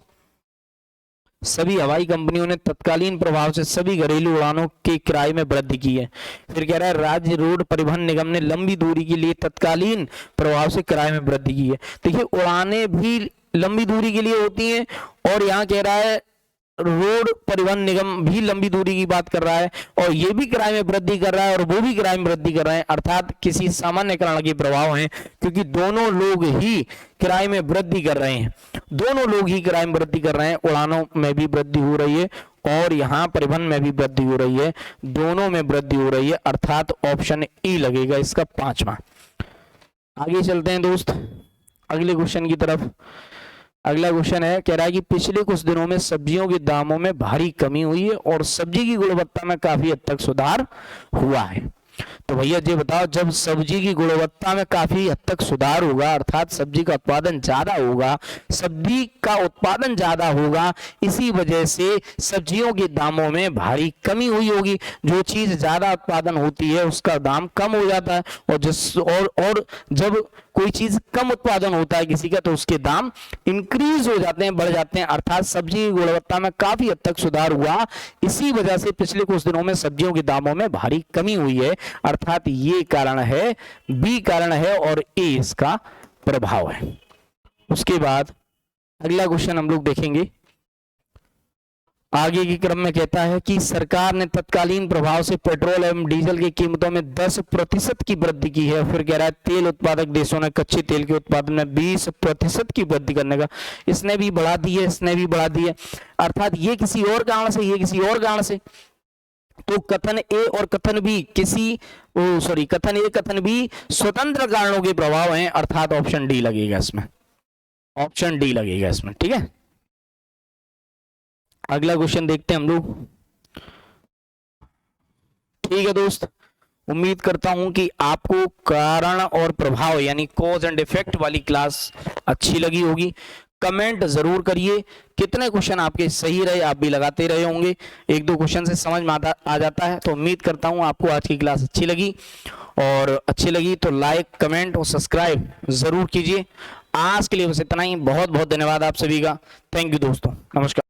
A: सभी हवाई कंपनियों ने तत्कालीन प्रभाव से सभी घरेलू उड़ानों के किराए में वृद्धि की है। फिर कह रहा है राज्य रोड परिवहन निगम ने लंबी दूरी के लिए तत्कालीन प्रभाव से किराए में वृद्धि की है। देखिए उड़ानें भी लंबी दूरी के लिए होती हैं, और यहाँ कह रहा है रोड परिवहन निगम भी लंबी दूरी की बात कर रहा है, और ये भी किराए में वृद्धि कर रहा है और वो भी किराए में वृद्धि कर रहे हैं, अर्थात किसी सामान्य कारण के प्रभाव हैं, क्योंकि दोनों लोग ही किराए में वृद्धि कर रहे हैं, दोनों लोग ही किराए में वृद्धि कर रहे हैं। उड़ानों में भी वृद्धि हो रही है और यहाँ परिवहन में भी वृद्धि हो रही है, दोनों में वृद्धि हो रही है, अर्थात ऑप्शन ई लगेगा इसका 5वां। आगे चलते हैं दोस्त अगले क्वेश्चन की तरफ। अगला क्वेश्चन है, कह रहा है कि पिछले कुछ दिनों में सब्जियों के दामों में भारी कमी हुई है और सब्जी की गुणवत्ता में काफी हद तक सुधार हुआ है। तो भैया जी बताओ, जब सब्जी की गुणवत्ता में काफी हद तक सुधार होगा, अर्थात सब्जी का उत्पादन ज्यादा होगा, सब्जी का उत्पादन ज्यादा होगा, इसी वजह से सब्जियों के दामों में भारी कमी हुई होगी। जो चीज ज्यादा उत्पादन होती है उसका दाम कम हो जाता है, और जब कोई चीज कम उत्पादन होता है किसी का तो उसके दाम इंक्रीज हो जाते हैं, बढ़ जाते हैं, अर्थात सब्जी की गुणवत्ता में काफी हद तक सुधार हुआ। इसी वजह से पिछले कुछ दिनों में सब्जियों के दामों में भारी कमी हुई है, अर्थात ये कारण है, बी कारण है और ए इसका प्रभाव है। उसके बाद अगला क्वेश्चन हम लोग देखेंगे। आगे के क्रम में कहता है कि सरकार ने तत्कालीन प्रभाव से पेट्रोल एवं डीजल की कीमतों में 10% की वृद्धि की है। फिर कह रहा है तेल उत्पादक देशों ने कच्चे तेल के उत्पादन में 20% की वृद्धि करने का, इसने भी बढ़ा दी है, इसने भी बढ़ा दी है, अर्थात ये किसी और कारण से, ये किसी और कारण से। तो कथन ए और कथन बी कथन ए कथन बी स्वतंत्र कारणों के प्रभाव हैं, अर्थात ऑप्शन डी लगेगा इसमें, ऑप्शन डी लगेगा इसमें। ठीक है, अगला क्वेश्चन देखते हैं हम लोग। ठीक है दोस्त, उम्मीद करता हूं कि आपको कारण और प्रभाव यानी कॉज एंड इफेक्ट वाली क्लास अच्छी लगी होगी। कमेंट जरूर करिए कितने क्वेश्चन आपके सही रहे, आप भी लगाते रहे होंगे, 1-2 क्वेश्चन से समझ में आ जाता है। तो उम्मीद करता हूं आपको आज की क्लास अच्छी लगी, और अच्छी लगी तो लाइक, कमेंट और सब्सक्राइब जरूर कीजिए। आज के लिए बस इतना ही, बहुत बहुत धन्यवाद आप सभी का। थैंक यू दोस्तों, नमस्कार।